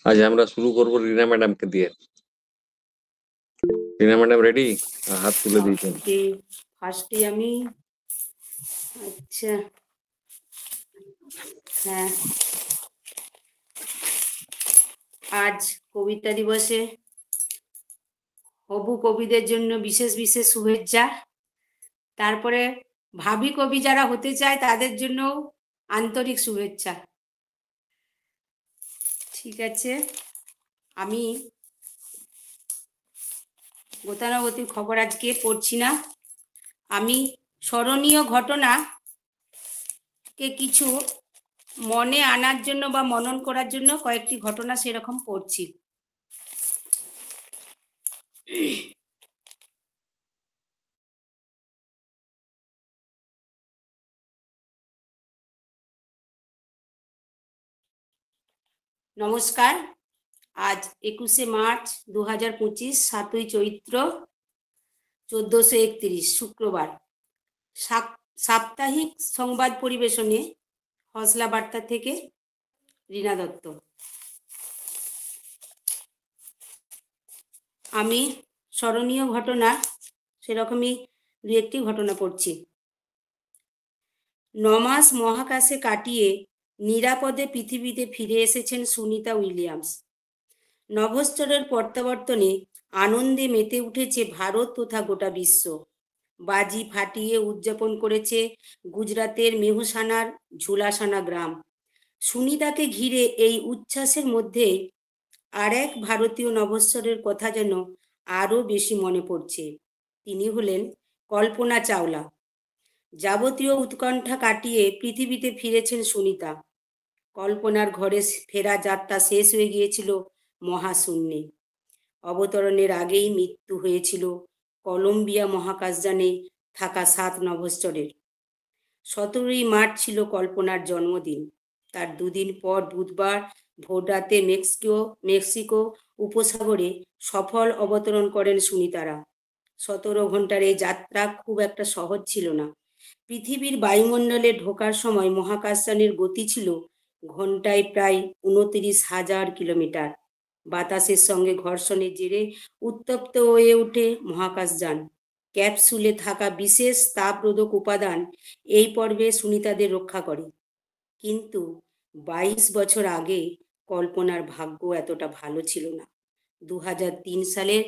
আজ আমরা শুরু করব রিনা ম্যাডামকে দিয়ে। রিনা ম্যাডাম রেডি? হাত তুলে দিয়েছেন। ফার্স্টে আমি আচ্ছা হ্যাঁ, আজ কবিতা দিবসে হবু কবিদের জন্য বিশেষ বিশেষ শুভেচ্ছা। তারপরে ভাবি কবি যারা হতে চায় তাদের জন্য আন্তরিক শুভেচ্ছা। ঠিক আছে, আমি গতানুগতিক খবর আজকে পড়ছি না। আমি স্মরণীয় ঘটনাকে কিছু মনে আনার জন্য বা মনন করার জন্য কয়েকটি ঘটনা সেরকম পড়ছি। নমস্কার, আজ 21শে মার্চ 2025, 7ই চৈত্র 1431 শুক্রবার। সাপ্তাহিক সংবাদ পরিবেশনে হসলা বার্তা থেকে রীনা দত্ত। আমি স্মরণীয় ঘটনা সেরকমই দু একটি ঘটনা পড়ছি। 9 মাস মহাকাশে কাটিয়ে নিরাপদে পৃথিবীতে ফিরে এসেছেন সুনিতা উইলিয়ামস। নভশ্চরের প্রত্যাবর্তনে আনন্দে মেতে উঠেছে ভারত তথা গোটা বিশ্ব। বাজি ফাটিয়ে উদযাপন করেছে গুজরাতের মেহসানার ঝুলাসানা গ্রাম। সুনিতাকে ঘিরে এই উচ্ছ্বাসের মধ্যে আর এক ভারতীয় নভশ্চরের কথা যেন আরও বেশি মনে পড়ছে। তিনি হলেন কল্পনা চাওলা। যাবতীয় উৎকণ্ঠা কাটিয়ে পৃথিবীতে ফিরেছেন সুনিতা। কল্পনার ঘরে ফেরা যাত্রা শেষ হয়ে গিয়েছিল মহাশূন্যে। অবতরণের আগেই মৃত্যু হয়েছিল কলম্বিয়া মহাকাশযানে থাকা 7 নভশ্চরের। 17ই মার্চ ছিল কল্পনার জন্মদিন। তার দুদিন পর বুধবার ভোররাতে মেক্সিকো উপসাগরে সফল অবতরণ করেন সুনিতারা। 17 ঘন্টার এই যাত্রা খুব একটা সহজ ছিল না। পৃথিবীর বায়ুমণ্ডলে ঢোকার সময় মহাকাশযানের গতি ছিল ঘন্টায় প্রায় 29,000 কিলোমিটার। বাতাসের সঙ্গে ঘর্ষণের জেরে উত্তপ্ত হয়ে ওঠে মহাকাশযান। ক্যাপসুলে থাকা বিশেষ তাপরোধক উপাদান এই পর্বে সুনিতাদের রক্ষা করে। কিন্তু 22 বছর আগে কল্পনার ভাগ্য এতটা ভালো ছিল না। 2003 সালের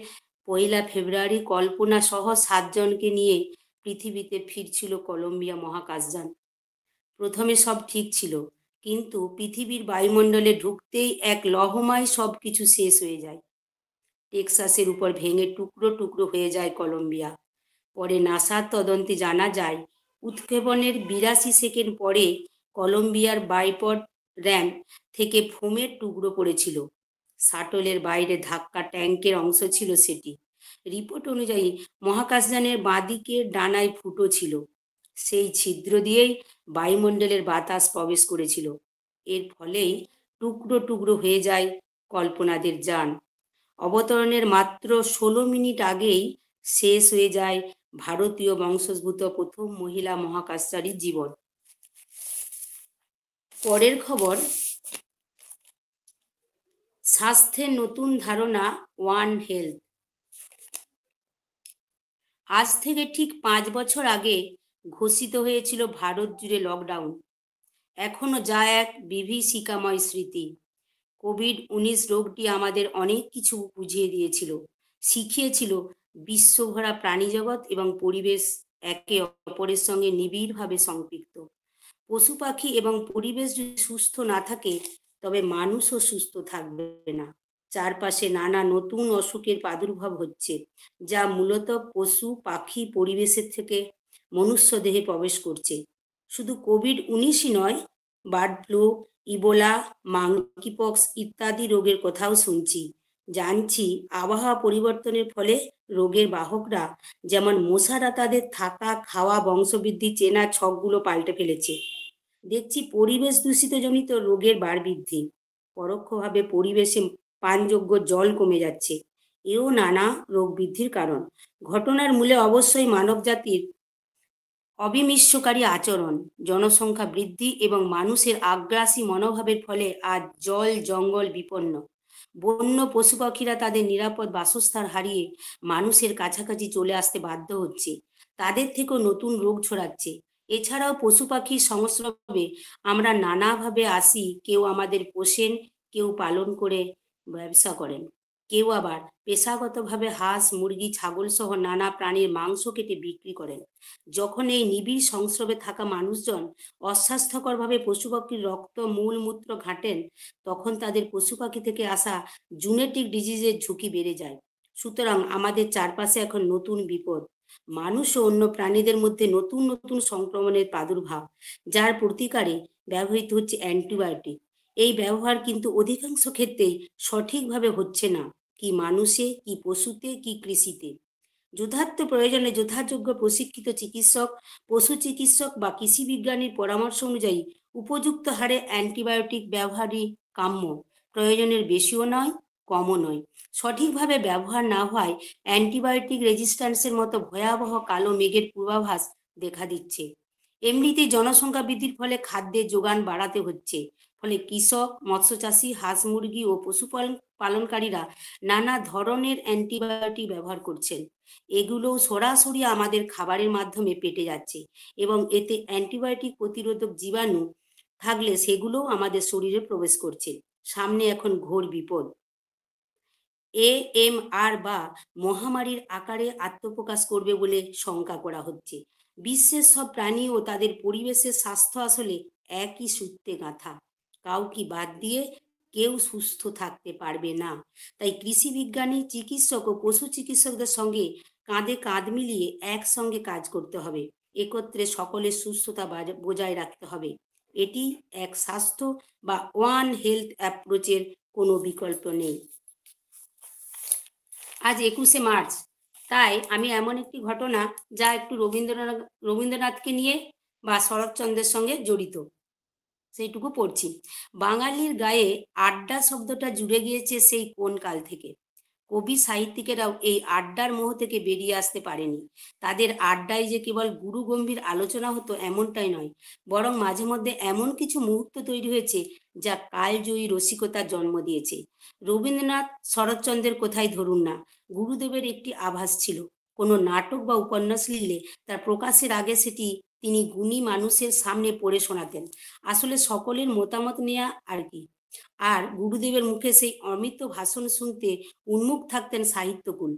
1 ফেব্রুয়ারি কল্পনা সহ 7 জনকে নিয়ে পৃথিবীতে ফিরছিল কলম্বিয়া মহাকাশযান। প্রথমে সব ঠিক ছিল, কিন্তু পৃথিবীর বায়ুমণ্ডলে ঢুকতেই এক লহমায় সব কিছু শেষ হয়ে যায়। টেক্সাসের উপর ভেঙে টুকরো টুকরো হয়ে যায় কলম্বিয়া। পরে নাসার তদন্তে জানা যায় উৎক্ষেপণের 82 সেকেন্ড পরে কলম্বিয়ার বাইপড র্যাম্প থেকে ফোমের টুকরো পড়েছিল। শাটলের বাইরে ধাক্কা ট্যাঙ্কের অংশ ছিল সেটি। রিপোর্ট অনুযায়ী মহাকাশযানের বাঁদিকের ডানায় ফুটো ছিল। সেই ছিদ্র দিয়েই বায়ুমণ্ডলের বাতাস প্রবেশ করেছিল। এর ফলেই টুকরো টুকরো হয়ে যায় কল্পনাদের যান। অবতরণের মাত্র 16 মিনিট আগেই শেষ হয়ে যায় ভারতীয় বংশোদ্ভূত প্রথম মহিলা মহাকাশচারীর জীবন। পরের খবর, স্বাস্থ্যের নতুন ধারণা ওয়ান হেলথ। আজ থেকে ঠিক 5 বছর আগে ঘোষিত হয়েছিল ভারত জুড়ে লকডাউন। এখনো যা এক বিভীষিকাময় স্মৃতি। কোভিড-19 রোগটি আমাদের অনেক কিছু বুঝিয়ে দিয়েছিল, শিখিয়েছিল বিশ্বভরা প্রাণীজগৎ এবং পরিবেশ একে অপরের সঙ্গে নিবিড়ভাবে সম্পৃক্ত। পশু পাখি এবং পরিবেশ যদি সুস্থ না থাকে তবে মানুষও সুস্থ থাকবে না। চারপাশে নানা নতুন অসুখের প্রাদুর্ভাব হচ্ছে, যা মূলত পশু পাখি পরিবেশের থেকে মনুষ্য দেহে প্রবেশ করছে। শুধু কোভিড-19ই নয়, বার্ড ফ্লু, ইবোলা, মাংকিপক্স ইত্যাদি রোগের কথাও শুনছি। জানছি আবহাওয়া পরিবর্তনের ফলে রোগের বাহকরা যেমন মশারা তাদের থাকা, খাওয়া, বংশবৃদ্ধি চেনা ছকগুলো পাল্টে ফেলেছে। দেখছি পরিবেশ দূষিতজনিত রোগের বাড়বৃদ্ধি। পরোক্ষভাবে পরিবেশে পানযোগ্য জল কমে যাচ্ছে। এও নানা রোগ বৃদ্ধির কারণ। ঘটনার মূলে অবশ্যই মানবজাতির অবিমিষ্যকারী আচরণ, জনসংখ্যা বৃদ্ধি এবং মানুষের আগ্রাসী মনোভাবের ফলে আজ জল জঙ্গল বিপন্ন। বন্য পশু পাখিরা তাদের নিরাপদ বাসস্থান হারিয়ে মানুষের কাছাকাছি চলে আসতে বাধ্য হচ্ছে, তাদের থেকেও নতুন রোগ ছড়াচ্ছে। এছাড়াও পশু পাখির সংস্রবে আমরা নানাভাবে আসি, কেউ আমাদের পোষেন, কেউ পালন করে ব্যবসা করেন, কেউ আবার পেশাগতভাবে হাঁস, মুরগি, ছাগল সহ নানা প্রাণীর মাংস কেটে বিক্রি করেন। যখন এই নিবিড় সংস্রবে থাকা মানুষজন অস্বাস্থ্যকরভাবে পশু পাখির রক্ত, মূত্র ঘাঁটেন, তখন তাদের পশু পাখি থেকে আসা জুনেটিক ডিজিজের ঝুঁকি বেড়ে যায়। সুতরাং আমাদের চারপাশে এখন নতুন বিপদ, মানুষ ও অন্য প্রাণীদের মধ্যে নতুন নতুন সংক্রমণের প্রাদুর্ভাব, যার প্রতিকারে ব্যবহৃত হচ্ছে অ্যান্টিবায়োটিক। এই ব্যবহার কিন্তু অধিকাংশ ক্ষেত্রেই সঠিকভাবে হচ্ছে না, কি মানুষে, কি পশুতে, কি কৃষিতে। যথার্থ প্রয়োজনে যথাযোগ্য প্রশিক্ষিত চিকিৎসক, পশু চিকিৎসক বা কৃষি বিজ্ঞানীর পরামর্শ অনুযায়ী উপযুক্ত হারে অ্যান্টিবায়োটিক ব্যবহারই কাম্য। প্রয়োজনের বেশিও নয়, কমও নয়। সঠিকভাবে ব্যবহার না হওয়ায় অ্যান্টিবায়োটিক রেজিস্ট্যান্সের মতো ভয়াবহ কালো মেঘের পূর্বাভাস দেখা দিচ্ছে। এমনিতেই জনসংখ্যা বৃদ্ধির ফলে খাদ্যের যোগান বাড়াতে হচ্ছে, ফলে কৃষক, মৎস্যচাষী, হাঁস মুরগি ও পশুপালন পালনকারীরা নানা ধরনের অ্যান্টিবায়োটিক ব্যবহার করছেন। এগুলো সরাসরি আমাদের খাবারের মাধ্যমে পেটে যাচ্ছে এবং এতে অ্যান্টিবায়োটিক প্রতিরোধক জীবাণু থাকলে সেগুলোও আমাদের শরীরে প্রবেশ করছে। সামনে এখন ঘোর বিপদ। AMR বা মহামারীর আকারে আত্মপ্রকাশ করবে বলে শঙ্কা করা হচ্ছে। বিশ্বের সব প্রাণী ও তাদের পরিবেশের স্বাস্থ্য আসলে একই সূত্রে গাঁথা, কাউকে বাদ দিয়ে কেউ সুস্থ থাকতে পারবে না। তাই কৃষি বিজ্ঞানী, চিকিৎসক ও পশু চিকিৎসকদের সঙ্গে কাঁধে কাঁধ মিলিয়ে একসঙ্গে কাজ করতে হবে। একত্রে সকলের সুস্থতা বজায় রাখতে হবে। এটি এক স্বাস্থ্য বা ওয়ান হেলথ অ্যাপ্রোচের কোনো বিকল্প নেই। আজ 21শে মার্চ, তাই আমি এমন একটি ঘটনা যা একটু রবীন্দ্রনাথকে নিয়ে বা শরৎচন্দ্রের সঙ্গে জড়িত, সেইটুকু পড়ছি। বাঙালির গায়ে আড্ডা শব্দটা জুড়ে গিয়েছে সেই কোন কাল থেকে। কবি সাহিত্যিকেরাও এই আড্ডার মোহ থেকে বেরিয়ে আসতে পারেনি। তাদের আড্ডায় যে কেবল গুরু গম্ভীর আলোচনা হতো এমনটাই নয়, বরং মাঝে মধ্যে এমন কিছু মুহূর্ত তৈরি হয়েছে যা কালজয়ী রসিকতার জন্ম দিয়েছে। রবীন্দ্রনাথ, শরৎচন্দ্রের কোথায় ধরুন না, গুরুদেবের একটি আভাস ছিল। কোনো নাটক বা উপন্যাস লিখলে তার প্রকাশের আগে সেটি তিনি গুণী মানুষের সামনে পড়ে শোনাতেন, আসলে সকলের মতামত নেয়া আর কি। আর গুরুদেবের মুখে সেই অমৃত ভাষণ শুনতে উন্মুখ থাকতেন সাহিত্যকুল।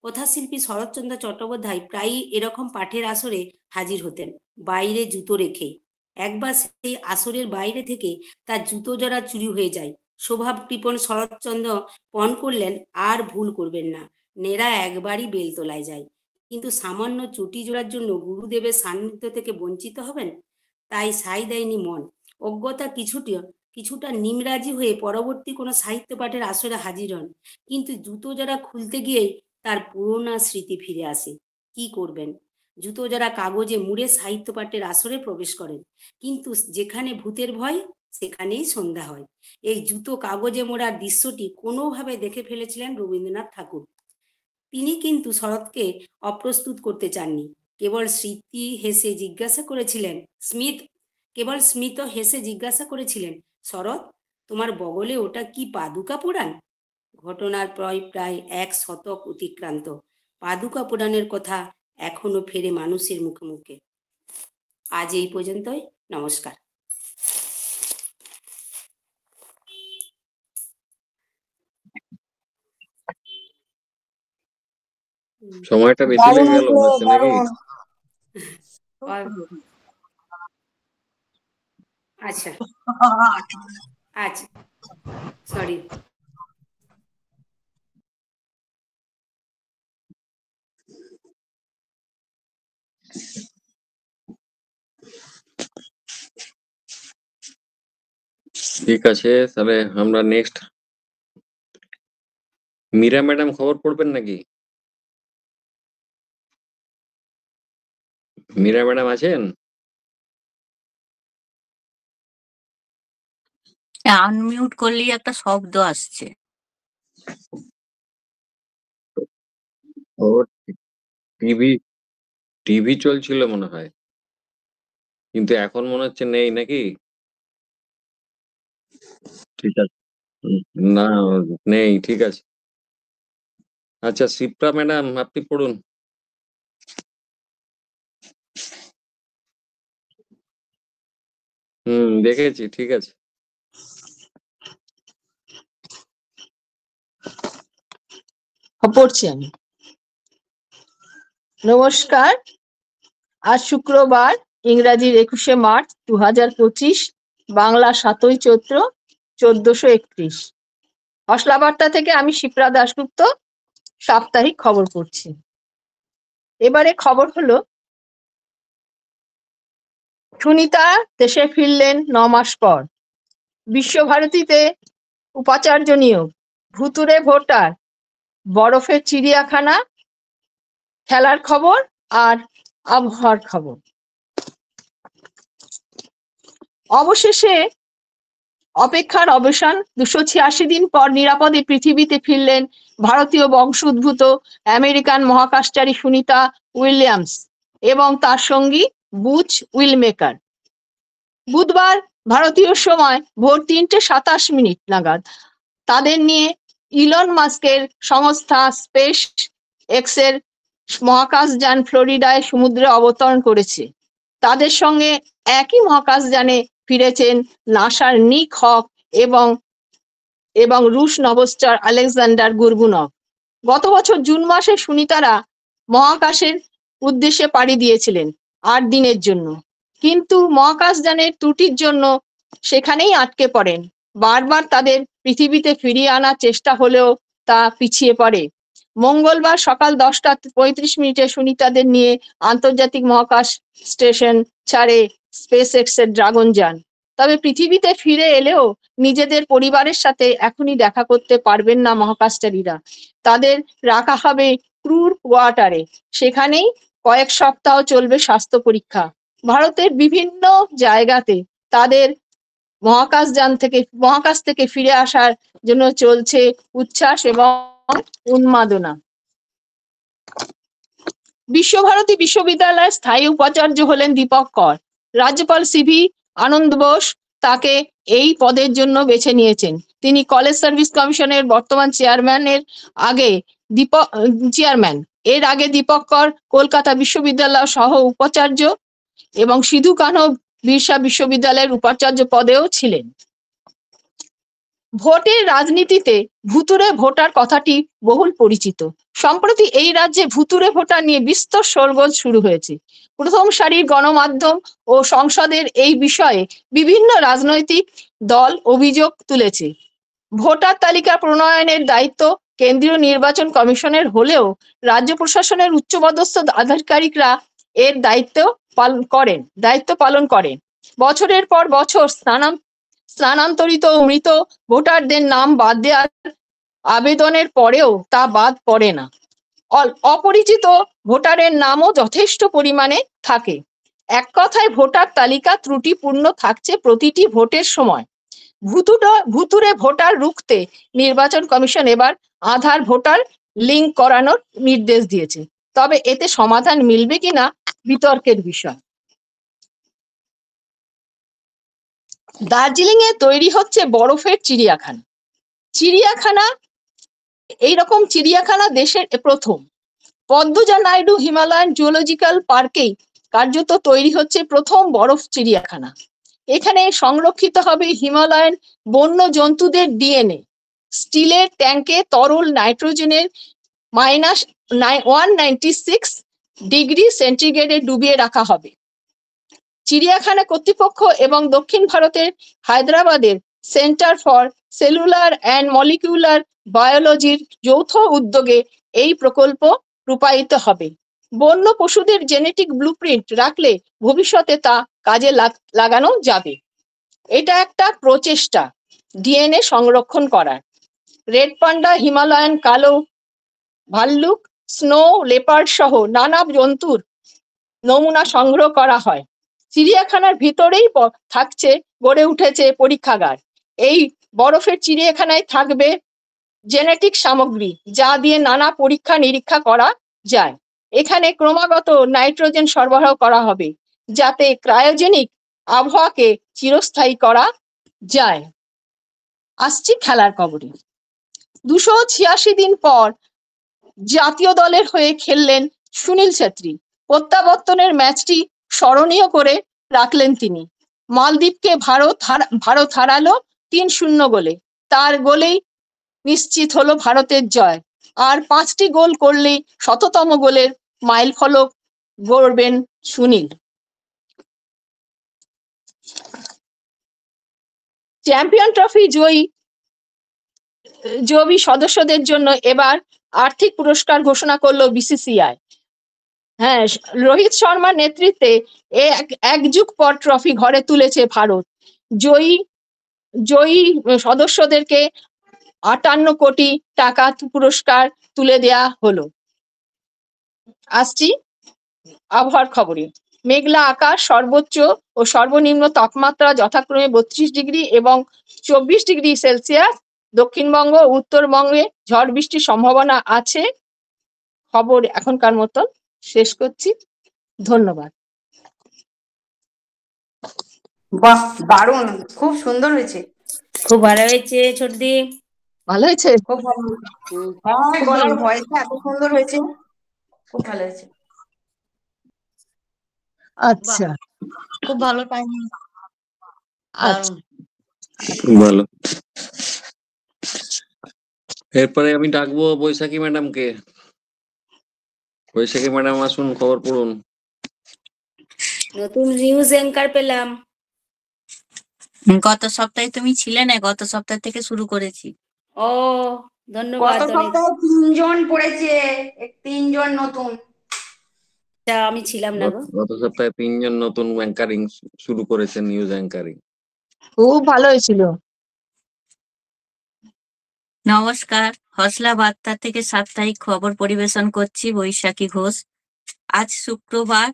কথাশিল্পী শরৎচন্দ্র চট্টোপাধ্যায় প্রায়ই এরকম পাঠের আসরে হাজির হতেন, বাইরে জুতো রেখে। একবার সেই আসরের বাইরে থেকে তার জুতো জোড়া চুরি হয়ে যায়। স্বভাব কৃপণ শরৎচন্দ্র পণ করলেন, আর ভুল করবেন না, নেড়া একবারই বেলতলায় যায়। কিন্তু সামান্য চটি জোড়ার জন্য গুরুদেবের সান্নিধ্য থেকে বঞ্চিত হবেন? তাই সাই দেয়নি মন। অজ্ঞতা কিছুটা নিমরাজি হয়ে পরবর্তী কোনো সাহিত্য পাঠের আসরে হাজির হন, কিন্তু জুতো জোড়া খুলতে গিয়েই তার পুরোনো স্মৃতি ফিরে আসে। কি করবেন? জুতো জোড়া কাগজে মুড়ে সাহিত্য পাঠের আসরে প্রবেশ করেন, কিন্তু যেখানে ভূতের ভয় সেখানেই সন্ধ্যা হয়। এই জুতো কাগজে মোড়ার দৃশ্যটি কোনোভাবে দেখে ফেলেছিলেন রবীন্দ্রনাথ ঠাকুর। তিনি কিন্তু শরৎকে অপ্রস্তুত করতে চাননি। কেবল স্মৃতি হেসে জিজ্ঞাসা করেছিলেন স্মিথ কেবল স্মিত হেসে জিজ্ঞাসা করেছিলেন, শরৎ, তোমার বগলে ওটা কি পাদুকা পুরাণ? ঘটনার প্রায় প্রায় 1 শতক অতিক্রান্ত। পাদুকা পুরাণের কথা এখনো ফেরে মানুষের মুখে মুখে। আজ এই পর্যন্তই। নমস্কার। সময়টা বেশি দারুণ লেগে গেল হলো, মনে হচ্ছে নাকি? দারুণ। আচ্ছা আচ্ছা, সরি। ঠিক আছে, তাহলে আমরা নেক্সট মীরা ম্যাডাম খবর পড়বেন নাকি? মীরা ম্যাডাম আছেন? আনমিউট করলেই একটা শব্দ আসছে। ও টিভি টিভি চলছিল মনে হয়, কিন্তু এখন মনে হচ্ছে নেই নাকি? ঠিক আছে, না, নেই, ঠিক আছে। আচ্ছা, শিপ্রা ম্যাডাম, আপনি পড়ুন। দেখেছি, ঠিক আছে। পড়ছি আমি। নমস্কার। আজ শুক্রবার, ইংরাজির 21শে মার্চ 2025, বাংলা 7ই চৈত্র 1431। অশলা বার্তা থেকে আমি শিপ্রা দাশগুপ্ত সাপ্তাহিক খবর পড়ছি। এবারে খবর হলো, সুনিতা দেশে ফিরলেন 9 মাস পর। বিশ্বভারতীতে উপাচার্য নিয়োগ, ভুতুড়ে ভোটার, বরফের চিড়িয়াখানা, খেলার খবর আর আবহাওয়ার খবর। অবশেষে অপেক্ষার অবসান। 286 দিন পর নিরাপদে পৃথিবীতে ফিরলেন ভারতীয় বংশোদ্ভূত আমেরিকান মহাকাশচারী সুনিতা উইলিয়ামস এবং তার সঙ্গী বুচ উইলমেকার। বুধবার ভারতীয় সময় ভোর 3:27 নাগাদ তাদের নিয়ে ইলন মাস্কের সংস্থা স্পেস এক্সের মহাকাশযান ফ্লোরিডায় সমুদ্রে অবতরণ করেছে। তাদের সঙ্গে একই মহাকাশযানে ফিরেছেন নাসার নিক হক এবং রুশ নভোস্টার আলেকজান্ডার গুরবুনভ। গত বছর জুন মাসে সুনিতারা মহাকাশের উদ্দেশ্যে পাড়ি দিয়েছিলেন 8 দিনের জন্য, কিন্তু মহাকাশযানের ত্রুটির জন্য সেখানেই আটকে পড়েন। বারবার তাদের পৃথিবীতে ফিরিয়ে আনার চেষ্টা হলেও তা পিছিয়ে পড়ে। মঙ্গলবার সকাল 10:35 সুনিতাদের নিয়ে আন্তর্জাতিক মহাকাশ স্টেশন ছাড়ে স্পেস এক্সের ড্রাগন যান। তবে পৃথিবীতে ফিরে এলেও নিজেদের পরিবারের সাথে এখনই দেখা করতে পারবেন না মহাকাশচারীরা। তাদের রাখা হবে ক্রুর কোয়ার্টারে। সেখানেই কয়েক সপ্তাহ চলবে স্বাস্থ্য পরীক্ষা। ভারতের বিভিন্ন জায়গাতে তাদের মহাকাশ থেকে ফিরে আসার জন্য চলছে উচ্ছ্বাস এবং উন্মাদনা। বিশ্বভারতী বিশ্ববিদ্যালয়ের স্থায়ী উপাচার্য হলেন দীপক কর। রাজ্যপাল সিভি আনন্দ বোস তাকে এই পদের জন্য বেছে নিয়েছেন। তিনি কলেজ সার্ভিস কমিশনের বর্তমান চেয়ারম্যান। এর আগে দীপক কর কলকাতা বিশ্ববিদ্যালয় সহ উপাচার্য এবং সিধু কানহু বিরসা বিশ্ববিদ্যালয়ের উপাচার্য পদেও ছিলেন। ভোটের রাজনীতিতে ভুতুড়ে ভোটার কথাটি বহুল পরিচিত। সম্প্রতি এই রাজ্যে ভুতুড়ে ভোটার নিয়ে বিস্তর শোরগোল শুরু হয়েছে। প্রথম সারির গণমাধ্যম ও সংসদের এই বিষয়ে বিভিন্ন রাজনৈতিক দল অভিযোগ তুলেছে। ভোটার তালিকা প্রণয়নের দায়িত্ব কেন্দ্রীয় নির্বাচন কমিশনের হলেও রাজ্য প্রশাসনের উচ্চপদস্থ আধিকারিকরা এর দায়িত্ব পালন করেন। বছরের পর বছর স্থানান্তরিত মৃত ভোটারদের নাম বাদ দেওয়ার আবেদনের পরেও তা বাদ পড়ে না। অপরিচিত ভোটারের নামও যথেষ্ট পরিমাণে থাকে। এক কথায় ভোটার তালিকা ত্রুটিপূর্ণ থাকছে প্রতিটি ভোটের সময়। ভুতুড়ে ভোটার রুখতে নির্বাচন কমিশন এবার আধার ভোটার লিঙ্ক করানোর নির্দেশ দিয়েছে। তবে এতে সমাধান মিলবে কিনা বিতর্কের বিষয়। দার্জিলিং এ তৈরি হচ্ছে বরফের চিড়িয়াখানা। এইরকম চিড়িয়াখানা দেশের প্রথম। পদ্মজা নাইডু হিমালয়ান জুওলজিক্যাল পার্কেই কার্যত তৈরি হচ্ছে প্রথম বরফ চিড়িয়াখানা। এখানে সংরক্ষিত হবে হিমালয়ান বন্য জন্তুদের ডিএনএ। স্টিলের ট্যাঙ্কে তরল নাইট্রোজেনের -196 ডিগ্রি সেন্টিগ্রেডে ডুবিয়ে রাখা হবে। চিড়িয়াখানা কর্তৃপক্ষ এবং দক্ষিণ ভারতের হায়দ্রাবাদের centre for cellular and molecular বায়োলজির যৌথ উদ্যোগে এই প্রকল্প রূপায়িত হবে। বন্য পশুদের জেনেটিক ব্লুপ্রিন্ট রাখলে ভবিষ্যতে তা কাজে লাগানো যাবে। এটা একটা প্রচেষ্টা ডিএনএ সংরক্ষণ করার। রেড পান্ডা, হিমালয়ান কালো ভাল্লুক, স্নো লেপার্ড সহ নানা জন্তুর নমুনা সংগ্রহ করা হয়। চিড়িয়াখানার ভিতরেই গড়ে উঠেছে পরীক্ষাগার। এই বরফের চিড়িয়াখানায় থাকবে জেনেটিক সামগ্রী যা দিয়ে নানা পরীক্ষা নিরীক্ষা করা যায়। এখানে ক্রমাগত নাইট্রোজেন সরবরাহ করা হবে যাতে ক্রায়োজেনিক আবহাওয়াকে চিরস্থায়ী করা যায়। আসছি খেলার খবরে। 286 দিন পর জাতীয় দলের হয়ে খেললেন সুনীল ছেত্রী। প্রত্যাবর্তনের ম্যাচটি স্মরণীয় করে রাখলেন তিনি। মালদ্বীপকে ভারত হারালো 3-0 গোলে। তার গোলেই নিশ্চিত হলো ভারতের জয়। আর 5টি গোল করলেই শততম গোলের মাইল ফলক গড়বেন সুনীল। চ্যাম্পিয়ন ট্রফি জয়ী সদস্যদের জন্য এবার আর্থিক পুরস্কার ঘোষণা করলো বিসিসিআই। হ্যাঁ, রোহিত শর্মার নেতৃত্বে এক যুগ পর ট্রফি ঘরে তুলেছে ভারত। জয়ী সদস্যদেরকে 58 কোটি টাকা পুরস্কার তুলে দেয়া হলো। আসছি আবহাওয়ার খবরে। মেঘলা আকাশ, সর্বোচ্চ ও সর্বনিম্ন তাপমাত্রা যথাক্রমে 32 ডিগ্রি এবং 24 ডিগ্রি সেলসিয়াস। দক্ষিণবঙ্গ ও উত্তরবঙ্গে ঝড় বৃষ্টির সম্ভাবনা আছে। খবর এখনকার মতন শেষ করছি। ধন্যবাদ। বাহ, দারুণ, খুব সুন্দর হয়েছে। খুব ভালো হয়েছে ছোটদি। ভালো হয়েছে? খুব ভালো হয়েছে। হ্যাঁ, গলার ভয়েসটা এত সুন্দর হয়েছে, খুব ভালো হয়েছে। আচ্ছা খুব ভালো টাইম। আচ্ছা, ভালো। এরপরে আমি ডাকবো বৈশাখী ম্যাডামকে। বৈশাখী ম্যাডাম আসুন, খবর পড়ুন। নতুন নিউজ অ্যাঙ্কার পেলাম। গত সপ্তাহে তুমি ছিলে না, গত সপ্তাহ থেকে শুরু করেছি। ও, ধন্যবাদ গত অনেক। সপ্তাহে 3জন পড়েছে, 3জন নতুন। আমি ছিলাম না গো। গত সপ্তাহে 3জন নতুন অ্যাঙ্কারিং শুরু করেছেন, নিউজ অ্যাঙ্কারিং। খুব ভালো হয়েছিল। নমস্কার, হসলা বার্তা থেকে সাপ্তাহিক খবর পরিবেশন করছি বৈশাখী ঘোষ। আজ শুক্রবার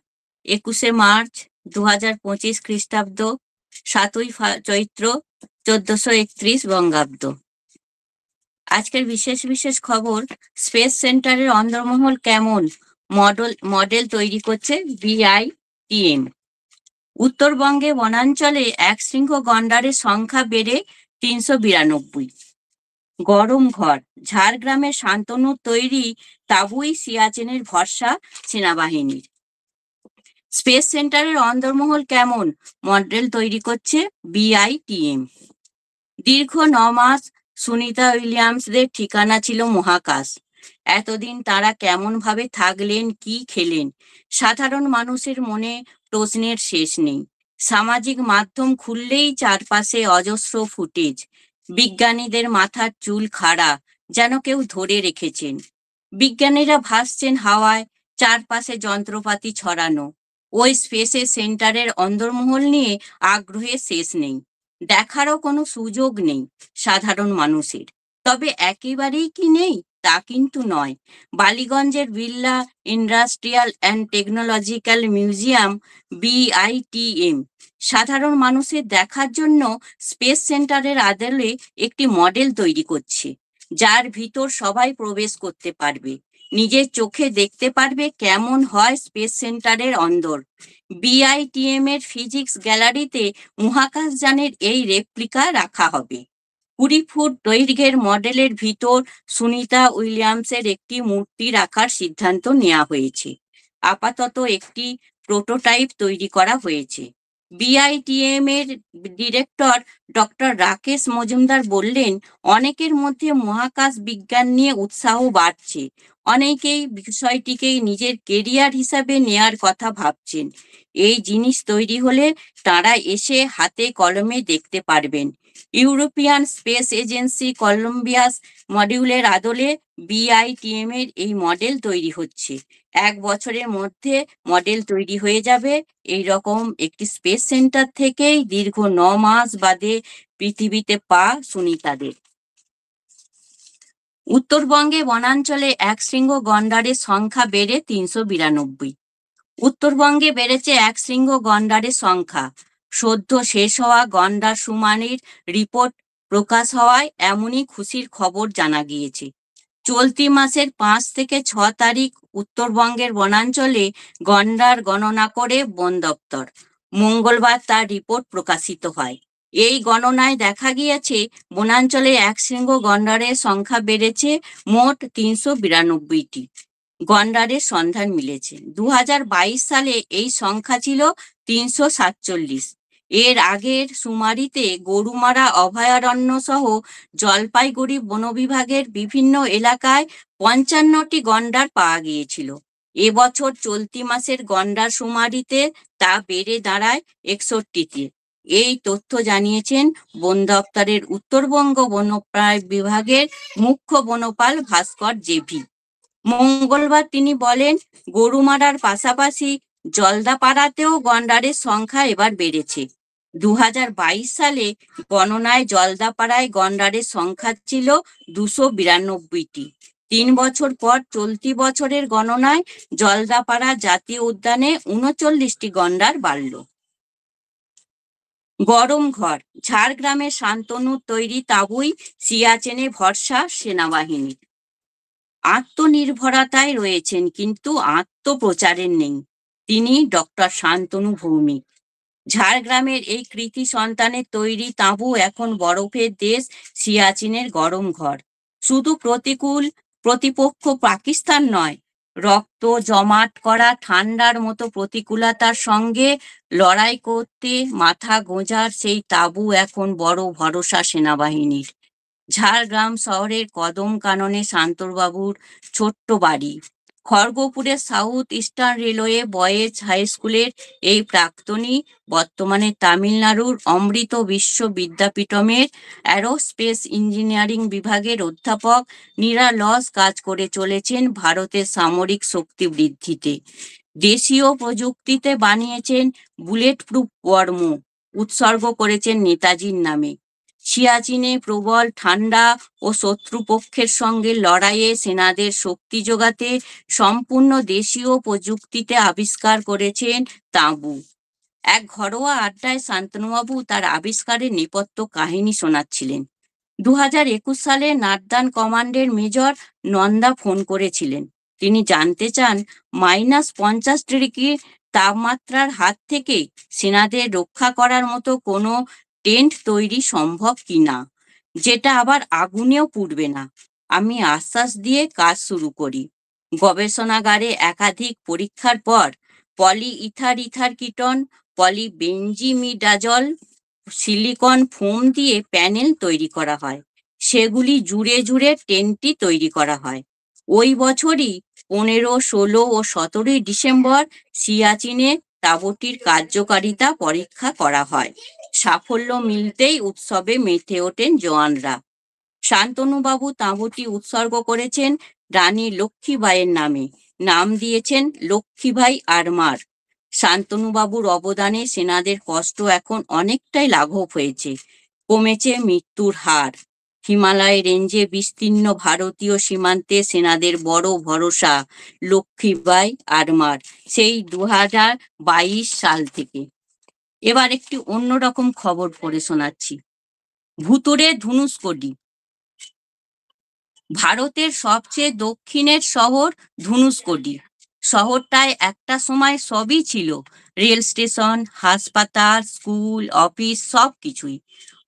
21শে মার্চ 2025 খ্রিস্টাব্দ, 7ই চৈত্র 1431 বঙ্গাব্দ। আজকের বিশেষ খবর, স্পেস সেন্টারের অন্দরমহল কেমন, মডেল তৈরি করছে বিআইটিএম। উত্তরবঙ্গে বনাঞ্চলে একশৃঙ্গ গন্ডারের সংখ্যা বেড়ে 392। গরম ঘর, ঝাড়গ্রামের শান্তনুর তৈরি তাঁবুই সিয়াচেনের ভরসা সেনাবাহিনীর। স্পেস সেন্টারের অন্দরমহল কেমন, মডেল তৈরি করছে বিআইটিএম। দীর্ঘ 9 মাস সুনিতা উইলিয়ামসদের ঠিকানা ছিল মহাকাশ। এতদিন তারা কেমন ভাবে থাকলেন, কি খেলেন, সাধারণ মানুষের মনে প্রশ্নের শেষ নেই। সামাজিক মাধ্যম খুললেই চারপাশে অজস্র ফুটেজ। বিজ্ঞানীদের মাথার চুল খাড়া, যেন কেউ ধরে রেখেছেন। বিজ্ঞানীরা ভাসছেন হাওয়ায়, চারপাশে যন্ত্রপাতি ছড়ানো। ওই স্পেস সেন্টারের অন্দরমহল নিয়ে আগ্রহের শেষ নেই, দেখারও কোনো সুযোগ নেই সাধারণ মানুষের। তবে একেবারেই কি নেই তা কিন্তু নয়। বালিগঞ্জের Birla industrial and technological museum BITM সাধারণ মানুষের দেখার জন্য স্পেস সেন্টারের আদলে একটি মডেল তৈরি করছে, যার ভিতর সবাই প্রবেশ করতে পারবে, নিজের চোখে দেখতে পারবে কেমন হয় স্পেস সেন্টারের অন্দর। বিআইটিএম এর ফিজিক্স গ্যালারিতে মহাকাশযানের এই রেপ্লিকা রাখা হবে। 20 ফুট দৈর্ঘ্যের মডেলের ভিতর সুনিতা উইলিয়ামসের একটি মূর্তি রাখার সিদ্ধান্ত নেওয়া হয়েছে। আপাতত একটি প্রোটোটাইপ তৈরি করা হয়েছে। বিআইটিএম এর ডিরেক্টর ডক্টর রাকেশ মজুমদার বললেন, অনেকের মধ্যে মহাকাশ বিজ্ঞান নিয়ে উৎসাহ বাড়ছে। অনেকেই বিষয়টিকে নিজের কেরিয়ার হিসাবে নেয়ার কথা ভাবছেন। এই জিনিস তৈরি হলে তারা এসে হাতে কলমে দেখতে পারবেন। ইউরোপিয়ান স্পেস এজেন্সি কলম্বিয়াস মডিউলের আদলে বিআইটিএম এর এই মডেল তৈরি হচ্ছে। 1 বছরের মধ্যে মডেল তৈরি হয়ে যাবে। এই রকম একটি স্পেস সেন্টার থেকেই দীর্ঘ 9 মাস বাদে পৃথিবীতে পা সুনিতাদের। উত্তরবঙ্গে বনাঞ্চলে একশৃঙ্গ গন্ডারের সংখ্যা বেড়ে 392। উত্তরবঙ্গে বেড়েছে একশৃঙ্গ গন্ডারের সংখ্যা। সদ্য শেষ হওয়া গন্ডার শুমানির রিপোর্ট প্রকাশ হওয়ায় এমনই খুশির খবর জানা গিয়েছে। চলতি মাসের 5 থেকে 6 তারিখ উত্তরবঙ্গের বনাঞ্চলে গন্ডার গণনা করে বন দপ্তর। মঙ্গলবার তার রিপোর্ট প্রকাশিত হয়। এই গণনায় দেখা গিয়েছে বনাঞ্চলে একশৃঙ্গ গন্ডারের সংখ্যা বেড়েছে মোট 392টি। গন্ডারের সন্ধান মিলেছে। 2022 সালে এই সংখ্যা ছিল 347। এর আগের শুমারিতে গরুমারা অভয়ারণ্য সহ জলপাইগুড়ি বন বিভাগের বিভিন্ন এলাকায় 55টি গন্ডার পাওয়া গিয়েছিল। এবছর চলতি মাসের গন্ডার শুমারিতে তা বেড়ে দাঁড়ায় 61তে। এই তথ্য জানিয়েছেন বন দপ্তরের উত্তরবঙ্গ বন্যপ্রাণী বিভাগের মুখ্য বনপাল ভাস্কর জেভি। মঙ্গলবার তিনি বলেন, গরুমারার পাশাপাশি জলদাপাড়াতেও গন্ডারের সংখ্যা এবার বেড়েছে। 2022 সালে গণনায় জলদাপাড়ায় গন্ডারের সংখ্যা ছিল 292টি। 3 বছর পর চলতি বছরের গণনায় জলদাপাড়া জাতীয় উদ্যানে 39টি গন্ডার বাড়ল। গরম ঘর, ঝাড়গ্রামের শান্তনুর তৈরি তাঁবুই সিয়াচেনে ভরসা সেনাবাহিনীর। আত্মনির্ভরতায় রয়েছেন কিন্তু আত্মপ্রচারের নেই, তিনি ডক্টর শান্তনু ভৌমিক। ঝাড়গ্রামের এই কৃতি সন্তানের তৈরি তাঁবু এখন বরফের দেশ সিয়াচিনের গরম ঘর। শুধু প্রতিপক্ষ পাকিস্তান নয়, রক্ত জমাট করা ঠান্ডার মতো প্রতিকূলতার সঙ্গে লড়াই করতে মাথা গোঁজার সেই তাঁবু এখন বড় ভরসা সেনাবাহিনীর। ঝাড়গ্রাম শহরের কদম কাননে শান্তবাবুর ছোট্ট বাড়ি। খড়গপুরের south eastern railway boys high স্কুলের এই প্রাক্তনী বর্তমানে তামিলনাড়ুর অমৃত বিশ্ব বিদ্যাপীঠমের অ্যারোস্পেস ইঞ্জিনিয়ারিং বিভাগের অধ্যাপক নিরলস কাজ করে চলেছেন ভারতের সামরিক শক্তি বৃদ্ধিতে। দেশীয় প্রযুক্তিতে বানিয়েছেন বুলেট প্রুফ বর্ম, উৎসর্গ করেছেন নেতাজির নামে। সিয়াচিনে প্রবল ঠান্ডা ও শত্রুপক্ষের সঙ্গে লড়াইয়ে সেনাদের শক্তি যোগাতে সম্পূর্ণ দেশীয় প্রযুক্তিতে আবিষ্কার করেছেন তাঁবু। এক ঘরোয়া আড্ডায় শান্তনুবাবু তার আবিষ্কারের নেপথ্য কাহিনী শোনাচ্ছিলেন। 2021 সালে নারদান কমান্ডের মেজর নন্দা ফোন করেছিলেন। তিনি জানতে চান -50 ডিগ্রি তাপমাত্রার হাত থেকে সেনাদের রক্ষা করার মতো কোনো টেন্ট তৈরি সম্ভব কিনা, যেটা আবার আগুনেও পুড়বে না। আমি আশ্বাস দিয়ে কাজ শুরু করি। গবেষণাগারে একাধিক পরীক্ষার পর পলিইথার কিটন, পলিবেনজিমিডাজল, সিলিকন ফোম দিয়ে প্যানেল তৈরি করা হয়। সেগুলি জুড়ে জুড়ে টেন্টটি তৈরি করা হয়। ওই বছরই 15, 16 ও 17 ডিসেম্বর সিয়াচিনে তাঁবুটির কার্যকারিতা পরীক্ষা করা হয়। সাফল্য মিলতেই উৎসবে মেতে ওঠেন জওয়ানরা। শান্তনুবাবু তাঁবুটি উৎসর্গ করেছেন রানী লক্ষ্মীবাইয়ের নামে, নাম দিয়েছেন লক্ষ্মীবাই আরমার। শান্তনুবাবুর অবদানে সেনাদের কষ্ট এখন অনেকটাই লাঘব হয়েছে, কমেছে মৃত্যুর হার। হিমালয় রেঞ্জে বিস্তীর্ণ ভারতীয় সীমান্তে সেনাদের বড় ভরসা লক্ষ্মীবাই আরমার, সেই 2022 সাল থেকে। এবার একটি অন্যরকম খবর পড়ে শোনাচ্ছি। ভুতুড়ে ধনুষ্কডি। ভারতের সবচেয়ে দক্ষিণের শহর ধনুষ্কডি। শহরটায় একটা সময় সবই ছিল, রেল স্টেশন, হাসপাতাল, স্কুল, অফিস, সবকিছুই।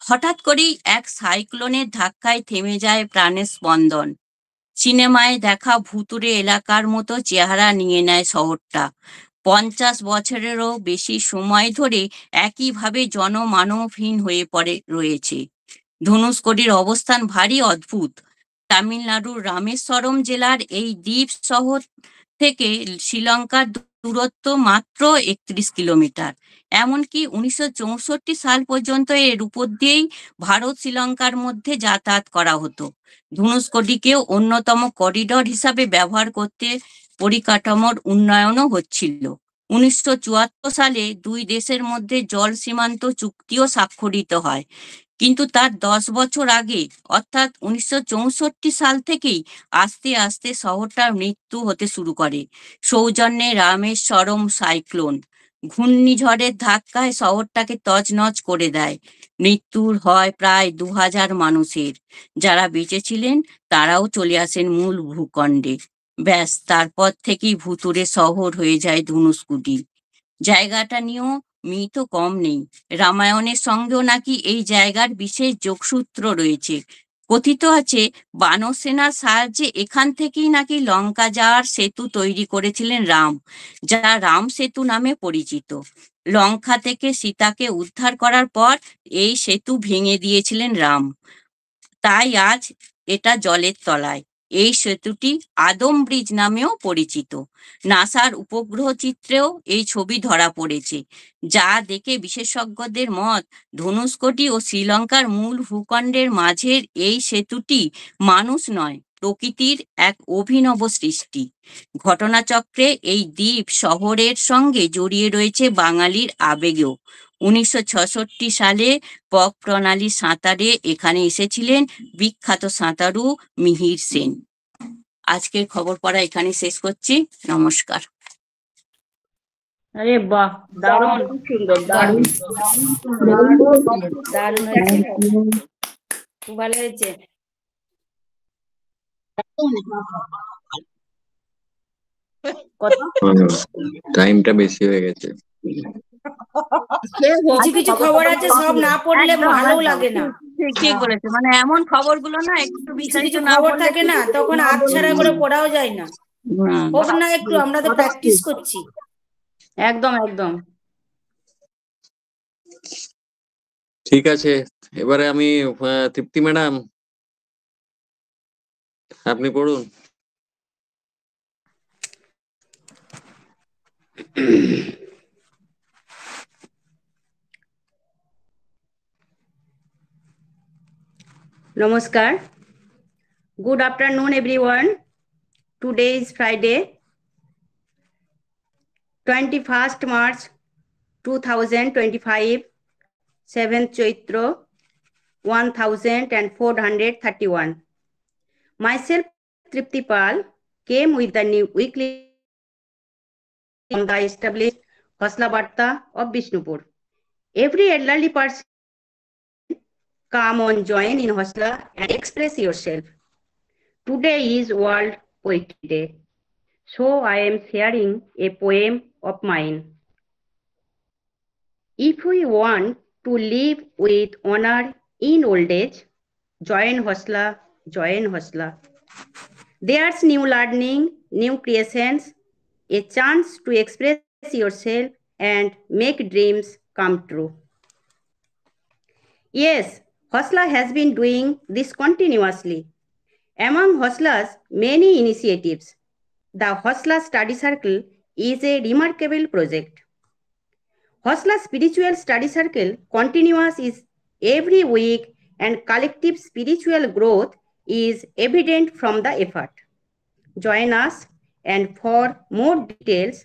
হঠাৎ করেই এক সাইক্লোনের ধাক্কায় থেমে যায় প্রাণের স্পন্দন। সিনেমায় দেখা ভুতুড়ে এলাকার মতো চেহারা নিয়ে নেয় শহরটা। 50 বছরেরও বেশি সময় ধরে একইভাবে জনমানবহীন হয়ে রয়েছে। ধনুষ্কডির অবস্থান ভারী অদ্ভুত। তামিলনাড়ুর রামেশ্বরম জেলার এই দ্বীপ শহর থেকে শ্রীলঙ্কার দূরত্ব মাত্র 31 কিলোমিটার। এমনকি 1964 সাল পর্যন্ত এর উপর দিয়েই ভারত শ্রীলঙ্কার মধ্যে যাতায়াত করা হতো। ধনুষ্কডিকেও অন্যতম করিডর হিসাবে ব্যবহার করতে পরিকাঠামোর উন্নয়নও হচ্ছিল। 1974 সালে দুই দেশের মধ্যে জল সীমান্ত চুক্তিও স্বাক্ষরিত হয়। কিন্তু তার 10 বছর আগে অর্থাৎ 1964 সাল থেকেই আস্তে আস্তে শহরটার মৃত্যু হতে শুরু করে। সৌজন্যে রামেশ্বরম সাইক্লোন ঘূর্ণিঝড়ের ধাক্কায় শহরটাকে তছনছ করে দেয়। মৃত্যুর হয় প্রায় 2000 মানুষের। যারা বেঁচেছিলেন তারাও চলে আসেন মূল ভূখণ্ডে। ব্যাস, তারপর থেকেই ভুতুড়ে শহর হয়ে যায় ধনুষ্কডি। জায়গাটা নিয়েও মিল তো কম নেই। রামায়ণের সঙ্গেও নাকি এই জায়গার বিশেষ যোগসূত্র রয়েছে। কথিত আছে বানর সেনার সাহায্যে এখান থেকেই নাকি লঙ্কা যাওয়ার সেতু তৈরি করেছিলেন রাম, যা রাম সেতু নামে পরিচিত। লঙ্কা থেকে সীতাকে উদ্ধার করার পর এই সেতু ভেঙে দিয়েছিলেন রাম, তাই আজ এটা জলের তলায়। এই সেতুটি আদম ব্রিজ নামেও পরিচিত। নাসার উপগ্রহ চিত্রেও এই ছবি ধরা পড়েছে, যা দেখে বিশেষজ্ঞদের মত ধনুষ্কোটি ও শ্রীলঙ্কার মূল ভূখণ্ডের মাঝের এই সেতুটি মানুষ নয়, প্রকৃতির এক অভিনব সৃষ্টি। ঘটনাচক্রে এই দ্বীপ শহরের সঙ্গে জড়িয়ে রয়েছে বাঙালির আবেগেও। 1966 সালে পক প্রণালী সাঁতারে এখানে এসেছিলেন বিখ্যাত সাঁতারু মিহির সেন। আজকের খবর পড়া এখানে শেষ করছি। নমস্কার। আরে বাহ, দারুণ, খুব সুন্দর, দারুণ দারুণ হয়েছে, খুব ভালো হয়েছে। কত টাইমটা বেশি হয়ে গেছে। কিছু কিছু খবর আছে সব না পড়লে ভালো লাগে না। ঠিক বলেছে, মানে এমন খবরগুলো না একটু কিছু বিস্তারিত কিছু না খবর পড়লে থাকে না, তখন আচ্ছাড়া করে পড়াও যায় না। হোক না একটু, আমরা তো প্র্যাকটিস করছি। একদম একদম। ঠিক আছে, এবারে আমি তৃপ্তি ম্যাডাম, আপনি পড়ুন। Namaskar. Good afternoon, everyone. Today is Friday, 21st March 2025, 7th Chaitra, 1431. Myself, Tripti Pal, came with the new weekly on the established Hasla Varta of Bishnupur. Every elderly person come on, join in Hasla and express yourself. Today is World Poetry Day, so I am sharing a poem of mine. If we want to live with honor in old age, join Hasla, join Hasla. There's new learning, new creations, a chance to express yourself and make dreams come true. Yes, Hasla has been doing this continuously. Among Hasla's many initiatives, the Hasla Study Circle is a remarkable project. Hasla Spiritual Study Circle continuous is every week and collective spiritual growth is evident from the effort. Join us, and for more details,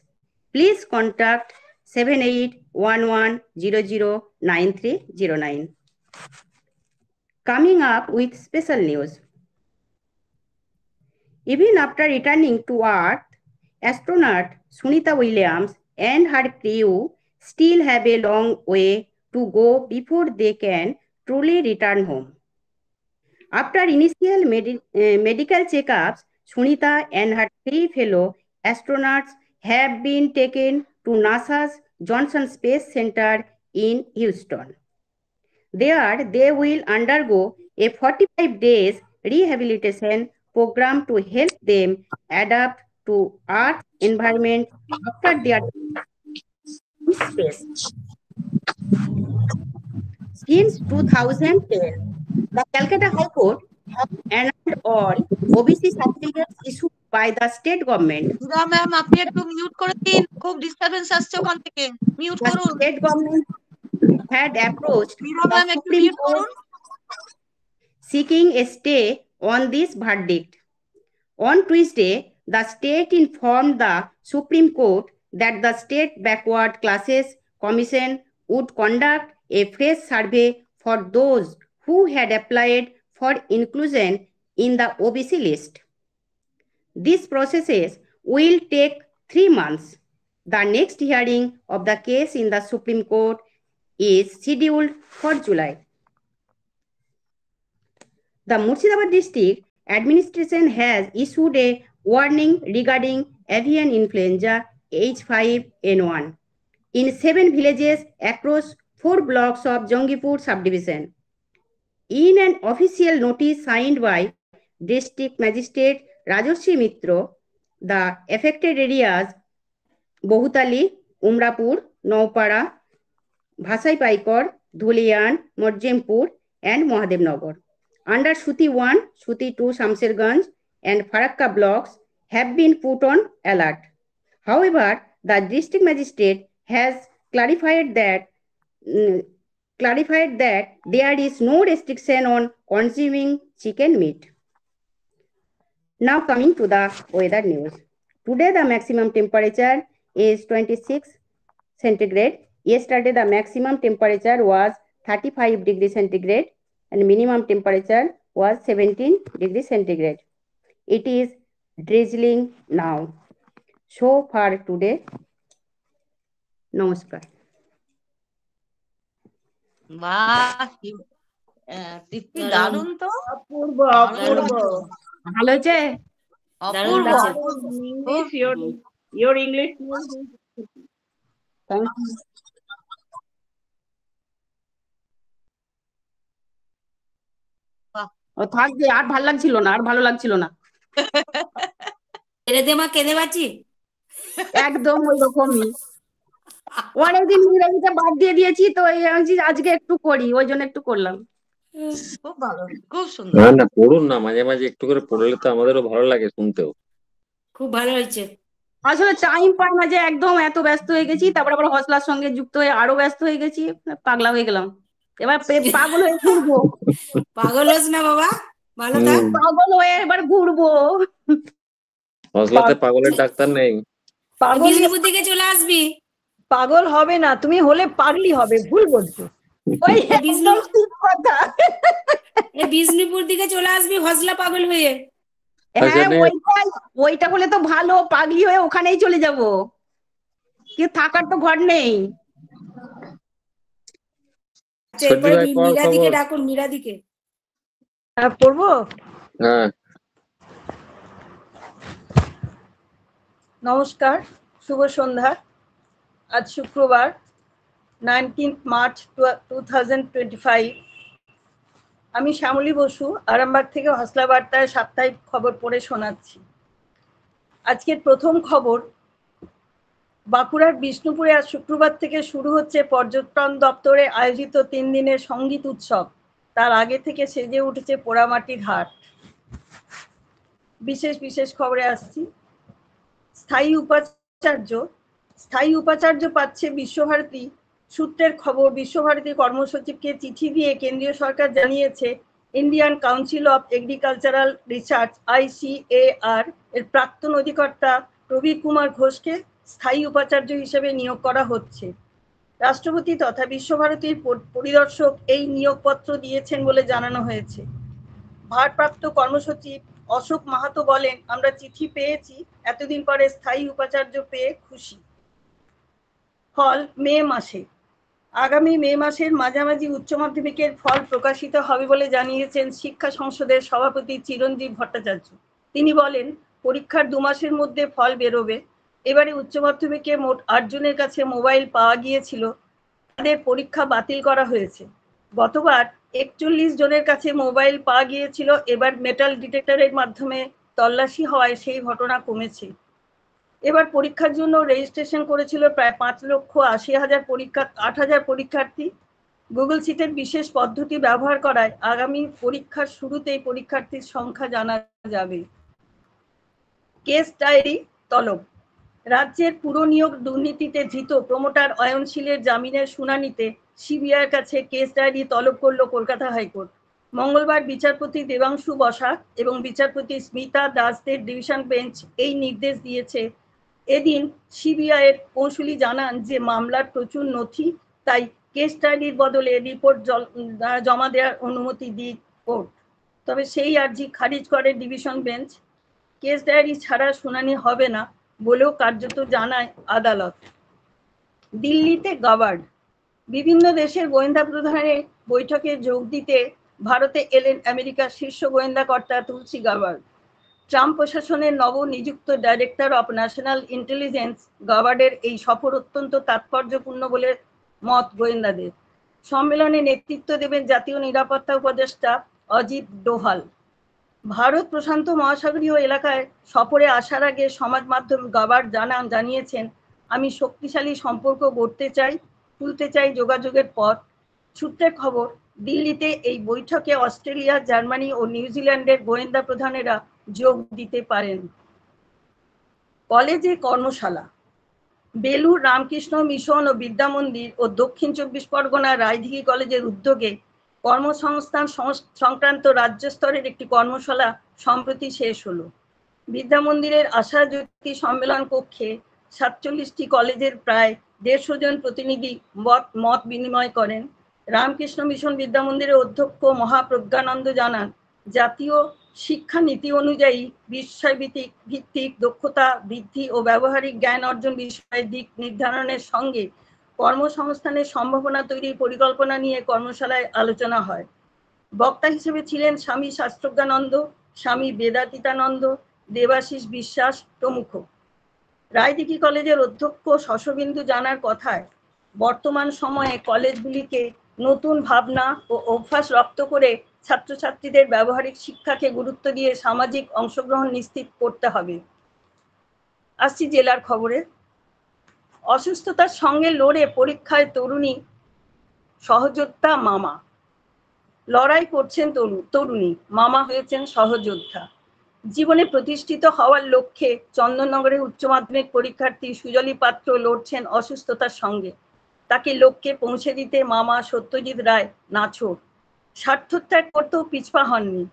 please contact 7811009309. Coming up with special news. Even after returning to Earth, astronaut Sunita Williams and her crew still have a long way to go before they can truly return home. After initial medical checkups, Sunita and her 3 fellow astronauts have been taken to NASA's Johnson Space Center in Houston. There, they will undergo a 45 days rehabilitation program to help them adapt to Earth's environment after their space. Since 2010, the Calcutta High Court has annulled all OBC certificates issued by the state government. Ma'am আপনি একটু mute করে দিন, খুব disturbance আসছে ওখান থেকে, mute The করুন। state government had approached the ma'am একটু Supreme মিউট Court করুন। seeking a stay on this verdict. On Tuesday, the state informed the Supreme Court that the State Backward Classes Commission would conduct a fresh survey for those who had applied for inclusion in the OBC list. These processes will take 3 months. The next hearing of the case in the Supreme Court is scheduled for July. The Murshidabad district administration has issued a warning regarding avian influenza H5N1. in 7 villages across 4 blocks of Jangipur subdivision. In an official notice signed by District Magistrate Rajarshi Mitra, the affected areas Bahutali, Umrapur, Naupara, Bhasai Paikor, Dhulian, Morjempur, and Mahadevnagar under Shuti 1, Shuti 2, Shamsherganj, and Farakka blocks have been put on alert. However, the district magistrate has clarified that there is no restriction on consuming chicken meat. Now coming to the weather news. Today the maximum temperature is 26 centigrade. Yesterday the maximum temperature was 35 degrees centigrade and minimum temperature was 17 degrees centigrade. It is drizzling now. So far today. Namaskar. বাহ তৃপ্তি দারুণ তো অপূর্ব দারুণ। অপূর্ব ভালো হয়েছে? অপূর্ব হয়েছে। your English Thank you. ও থাক যে, আর ভালো লাগছিল না, আর ভালো লাগছিল না। ছেড়ে দে মা, কেঁদে বাঁচি। একদম ওই রকমই। অনেকদিন ইংরেজিটা বাদ দিয়ে দিয়েছি, তো এই আজকে একটু করি, ওই জন্য একটু করলাম। খুব ভালো, খুব সুন্দর। না না, পড়ুন না, মাঝে মাঝে একটু করে পড়লে তো আমাদেরও ভালো লাগে শুনতেও। খুব ভালো হয়েছে। আসলে টাইম পাই না, যে একদম এত ব্যস্ত হয়ে গেছি, তারপর আবার হসলার সঙ্গে যুক্ত হয়ে আরো ব্যস্ত হয়ে গেছি, পাগলা হয়ে গেলাম। এবার পাগল হয়ে ঘুরবো। পাগল হোস না বাবা, ভালো থাক। পাগল হয়ে এবার ঘুরবো। হসলাতে পাগলের ডাক্তার নেই। বিষ্ণুপুর দিকে চলে আসবি। পাগল হবে না, তুমি হলে পাগলি হবে, ভুল বলছো। ওই একদম ঠিক কথা। বিষ্ণুপুর দিকে চলে আসবি হসলা পাগল হয়ে। হ্যাঁ, ওইটা হলে তো ভালো, পাগলি হয়ে ওখানেই চলে যাব, কি থাকার তো ঘর নেই। এরপরে মীরাদিকে ডাকুন, মীরাদিকে। হ্যাঁ, পড়বো। হ্যাঁ, নমস্কার, শুভ সন্ধ্যা। আজ শুক্রবার 19th March 2025। আমি শ্যামলী বসু আরামবাগ থেকে হসলা বার্তায় সাপ্তাহিক খবর পড়ে শোনাচ্ছি। আজকের প্রথম খবর, বাঁকুড়ার বিষ্ণুপুরে আজ শুক্রবার থেকে শুরু হচ্ছে পর্যটন দপ্তরে আয়োজিত 3 দিনের সঙ্গীত উৎসব। তার আগে থেকে সেজে উঠেছে পোড়ামাটির হাট। বিশেষ খবরে আসছি। স্থায়ী উপাচার্য পাচ্ছে বিশ্বভারতী। সূত্রের খবর, বিশ্বভারতী কর্মসচিবকে চিঠি দিয়ে কেন্দ্রীয় সরকার জানিয়েছে Indian council of agricultural research ICAR এর প্রাক্তন অধিকর্তা প্রবীর কুমার ঘোষকে স্থায়ী উপাচার্য হিসেবে নিয়োগ করা হচ্ছে। রাষ্ট্রপতি তথা বিশ্বভারতীর পরিদর্শক এই নিয়োগপত্র দিয়েছেন বলে জানানো হয়েছে। ভারপ্রাপ্ত কর্মসচিব অশোক মাহাতো বলেন, আমরা চিঠি পেয়েছি, এতদিন পরে স্থায়ী উপাচার্য পেয়ে খুশি। ফল মে মাসে। আগামী মে মাসের মাঝামাঝি উচ্চ মাধ্যমিকের ফল প্রকাশিত হবে বলে জানিয়েছেন শিক্ষা সংসদের সভাপতি চিরঞ্জীব ভট্টাচার্য। তিনি বলেন, পরীক্ষার 2 মাসের মধ্যে ফল বেরোবে। এবারে উচ্চ মাধ্যমিকে মোট 8 জনের কাছে মোবাইল পাওয়া গিয়েছিল, তাদের পরীক্ষা বাতিল করা হয়েছে। গতবার 41 জনের কাছে মোবাইল পাওয়া গিয়েছিল, এবার মেটাল ডিটেক্টরের মাধ্যমে তল্লাশি হওয়ায় সেই ঘটনা কমেছে। এবার পরীক্ষার জন্য রেজিস্ট্রেশন করেছিল প্রায় 5,80,000 পরীক্ষার্থী। গুগল সিটের বিশেষ পদ্ধতি ব্যবহার করায় আগামী পরীক্ষার শুরুতেই পরীক্ষার্থীর সংখ্যা জানা যাবে। কেস ডায়েরি তলব। রাজ্যের পুর নিয়োগ দুর্নীতিতে ধৃত প্রমোটার অয়নশীলের জামিনের শুনানিতে সিবিআইয়ের কাছে কেস ডায়েরি তলব করল কলকাতা হাইকোর্ট। মঙ্গলবার বিচারপতি দেবাংশু বসাক এবং বিচারপতি স্মিতা দাসদের ডিভিশন বেঞ্চ এই নির্দেশ দিয়েছে। এদিন সিবিআইয়ের কৌঁসুলি জানান যে মামলার প্রচুর নথি, তাই কেস ডায়েরির বদলে রিপোর্ট জমা দেওয়ার অনুমতি দিয়ে কোর্ট। তবে সেই আর্জি খারিজ করে ডিভিশন বেঞ্চ। কেস ডায়েরি ছাড়া শুনানি হবে না বলেও কার্যত জানায় আদালত। দিল্লিতে গাবার্ড। বিভিন্ন দেশের গোয়েন্দা প্রধানের বৈঠকে যোগ দিতে ভারতে এলেন আমেরিকার শীর্ষ গোয়েন্দা কর্তা তুলসী গাবার্ড। ট্রাম্প প্রশাসনের নবনিযুক্ত ডাইরেক্টর অফ ন্যাশনাল ইন্টেলিজেন্স গাবার্ডের এই সফর অত্যন্ত তাৎপর্যপূর্ণ বলে মত গোয়েন্দাদের। সম্মেলনে নেতৃত্ব দেবেন জাতীয় নিরাপত্তা উপদেষ্টা অজিত ডোভাল। ভারত প্রশান্ত মহাসাগরীয় এলাকায় সফরে আসার আগে সমাজ মাধ্যম গাবার্ড জানিয়েছেন, আমি শক্তিশালী সম্পর্ক গড়তে চাই, খুলতে চাই যোগাযোগের পথ। সূত্রের খবর, দিল্লিতে এই বৈঠকে অস্ট্রেলিয়া, জার্মানি ও নিউজিল্যান্ডের গোয়েন্দা প্রধানেরা যোগ দিতে পারেন। কলেজে কর্মশালা। বেলুর রামকৃষ্ণ মিশন ও বিদ্যা মন্দির ও দক্ষিণ 24 পরগনা রায়দিঘি কলেজের উদ্যোগে কর্মসংস্থান সংক্রান্ত রাজ্য স্তরের একটি কর্মশালা সম্প্রতি শেষ হলো। বিদ্যা মন্দিরের আশা জ্যোতি সম্মেলন কক্ষে 47টি কলেজের প্রায় 150 জন প্রতিনিধি মত বিনিময় করেন। রামকৃষ্ণ মিশন বিদ্যা মন্দিরের অধ্যক্ষ মহাপ্রজ্ঞানন্দ জানান, জাতীয় শিক্ষা নীতি অনুযায়ী বিষয়ভিত্তিক দক্ষতা বৃদ্ধি ও ব্যবহারিক জ্ঞান অর্জন বিষয়ের দিক নির্ধারণের সঙ্গে কর্মসংস্থানের সম্ভাবনা তৈরির পরিকল্পনা নিয়ে কর্মশালায় আলোচনা হয়। বক্তা হিসেবে ছিলেন স্বামী শাস্ত্রজ্ঞানন্দ, স্বামী বেদাতীতানন্দ, দেবাশিস বিশ্বাস প্রমুখ। রায়দিঘি কলেজের অধ্যক্ষ শশবিন্দু জানার কথায়, বর্তমান সময়ে কলেজগুলিকে নতুন ভাবনা ও অভ্যাস রপ্ত করে ছাত্রছাত্রীদের ব্যবহারিক শিক্ষাকে গুরুত্ব দিয়ে সামাজিক অংশগ্রহণ নিশ্চিত করতে হবে। আসছি জেলার খবরে। অসুস্থতার সঙ্গে লড়ে পরীক্ষায় তরুণী সহযোদ্ধা মামা। লড়াই করছেন তরুণী, মামা হয়েছেন সহযোদ্ধা। জীবনে প্রতিষ্ঠিত হওয়ার লক্ষ্যে চন্দননগরের উচ্চ মাধ্যমিক পরীক্ষার্থী সুজলি পাত্র লড়ছেন অসুস্থতার সঙ্গে। তাকে লক্ষ্যে পৌঁছে দিতে মামা সত্যজিৎ রায় নাছোড়। স্বার্থত্যাগ করতেও পিছপা হননি।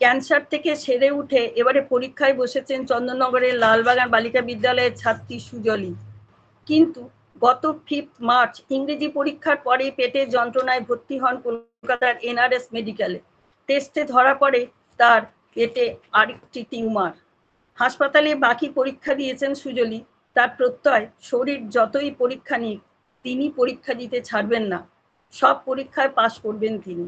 ক্যান্সার থেকে সেরে উঠে এবারে পরীক্ষায় বসেছেন চন্দননগরের লালবাগান বালিকা বিদ্যালয়ের ছাত্রী সুজলি। কিন্তু গত 5 মার্চ ইংরেজি পরীক্ষার পরে পেটের যন্ত্রণায় ভর্তি হন কলকাতার NRS মেডিকেলে। টেস্টে ধরা পড়ে তার পেটে আরেকটি টিউমার। হাসপাতালে বাকি পরীক্ষা দিয়েছেন সুজলি। তার প্রত্যয়, শরীর যতই পরীক্ষা নিক তিনি পরীক্ষা দিতে ছাড়বেন না, সব পরীক্ষায় পাশ করবেন তিনি।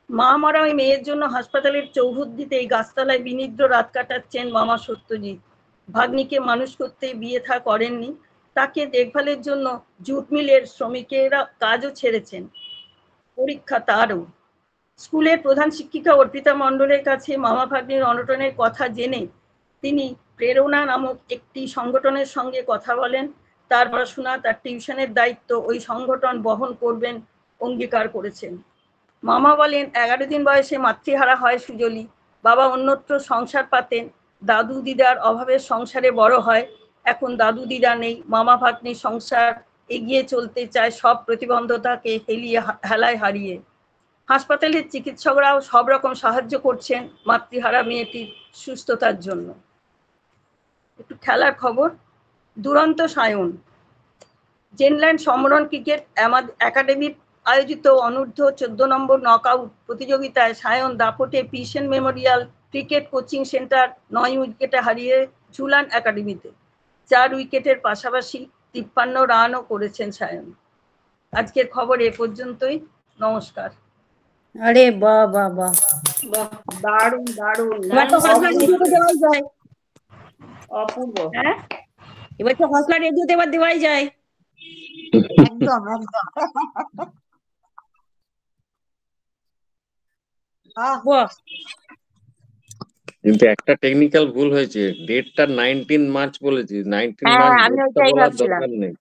মা মরা ওই মেয়ের জন্য হাসপাতালের চৌহদ্দিতে গাছতলায় বিনিদ্র রাত কাটাচ্ছেন মামা সত্যজিৎ। ভাগ্নিকে মানুষ করতে বিয়ে থা করেননি, তাকে দেখভালের জন্য জুট মিলের শ্রমিকেরা কাজও ছেড়েছেন। পরীক্ষা তারও। স্কুলের প্রধান শিক্ষিকা অর্পিতা মণ্ডলের কাছে মামা ভাগ্নির অনটনের কথা জেনে তিনি প্রেরণা নামক একটি সংগঠনের সঙ্গে কথা বলেন। তার পড়াশোনা, তার টিউশনের দায়িত্ব ওই সংগঠন বহন করবেন অঙ্গীকার করেছেন। মামা বলেন, 11 দিন বয়সে মাতৃহারা হয় সুজলি। বাবা অন্যত্র সংসার পাতেন, দাদু দিদার অভাবের সংসারে বড় হয়। এখন দাদু দিদা নেই, মামা ভাগ্নির সংসার এগিয়ে চলতে চায় সব প্রতিবন্ধকতাকে হেলায় হারিয়ে। হাসপাতালের চিকিৎসকরাও সব রকম সাহায্য করছেন মাতৃহারা মেয়েটির সুস্থতার জন্য। একটু খেলার খবর। দুরন্ত সায়ন। জেনল্যান্ড সমরন ক্রিকেট একাডেমি আয়োজিত অনূর্ধ্ব 14 নম্বর নকআউট প্রতিযোগিতায় সায়ন দাপটে পিসেন মেমোরিয়াল ক্রিকেট কোচিং সেন্টার 9 উইকেটে হারিয়ে ঝুলান একাডেমিতে। 4 উইকেটের পাশাপাশি 53 রানও করেছেন সায়ন। আজকের খবর এ পর্যন্তই। নমস্কার। আরে বাহ বাহ বাহ, বাহ, দারুণ দারুণ। এবার তো হসলা রেডিওতে দেওয়াই যায়। অপূর্ব। হ্যাঁ, এবার তো হসলা রেডিওতে এবার দেওয়াই যায়। একদম একদম। বাহ, কিন্তু একটা টেকনিক্যাল ভুল হয়েছে, ডেটটা 19 মার্চ বলেছি। 19 হ্যাঁ, মার্চ আমি ডেটটা ওইটাই বলার ভাবছিলাম। দরকার নেই,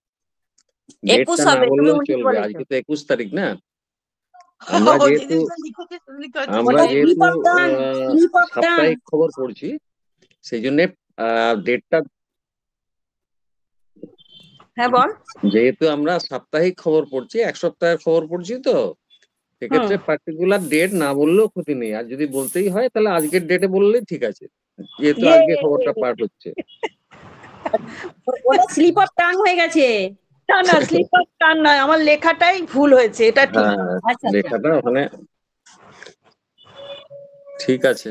21 ডেটটা না হবে, তুমি বললেও 19 চলবে। বলেছো। আজকে তো 21 তারিখ না। আমরা ও যেহেতু জিনিসটা লিখতে আমরা ওটাই যেহেতু slip of tongue, slip of tongue। সাপ্তাহিক খবর পড়ছি, সেই জন্য ডেটটা, হ্যাঁ বল। যেহেতু আমরা সাপ্তাহিক খবর পড়ছি, 1 সপ্তাহের খবর পড়ছি, তো সেক্ষেত্রে পার্টিকুলার ডেট না বললেও ক্ষতি নেই। আর যদি বলতেই হয় তাহলে আজকের ডেটে বললেই ঠিক আছে, যেহেতু আজকে খবরটা পাঠ হচ্ছে। ওটা স্লিপ অফ টাং হয়ে গেছে। না না, স্লিপ অফ টাং নয়, আমার লেখাটাই ভুল হয়েছে, এটা ঠিক। হ্যাঁ, আচ্ছা আচ্ছা, লেখাটা ওখানে ঠিক আছে।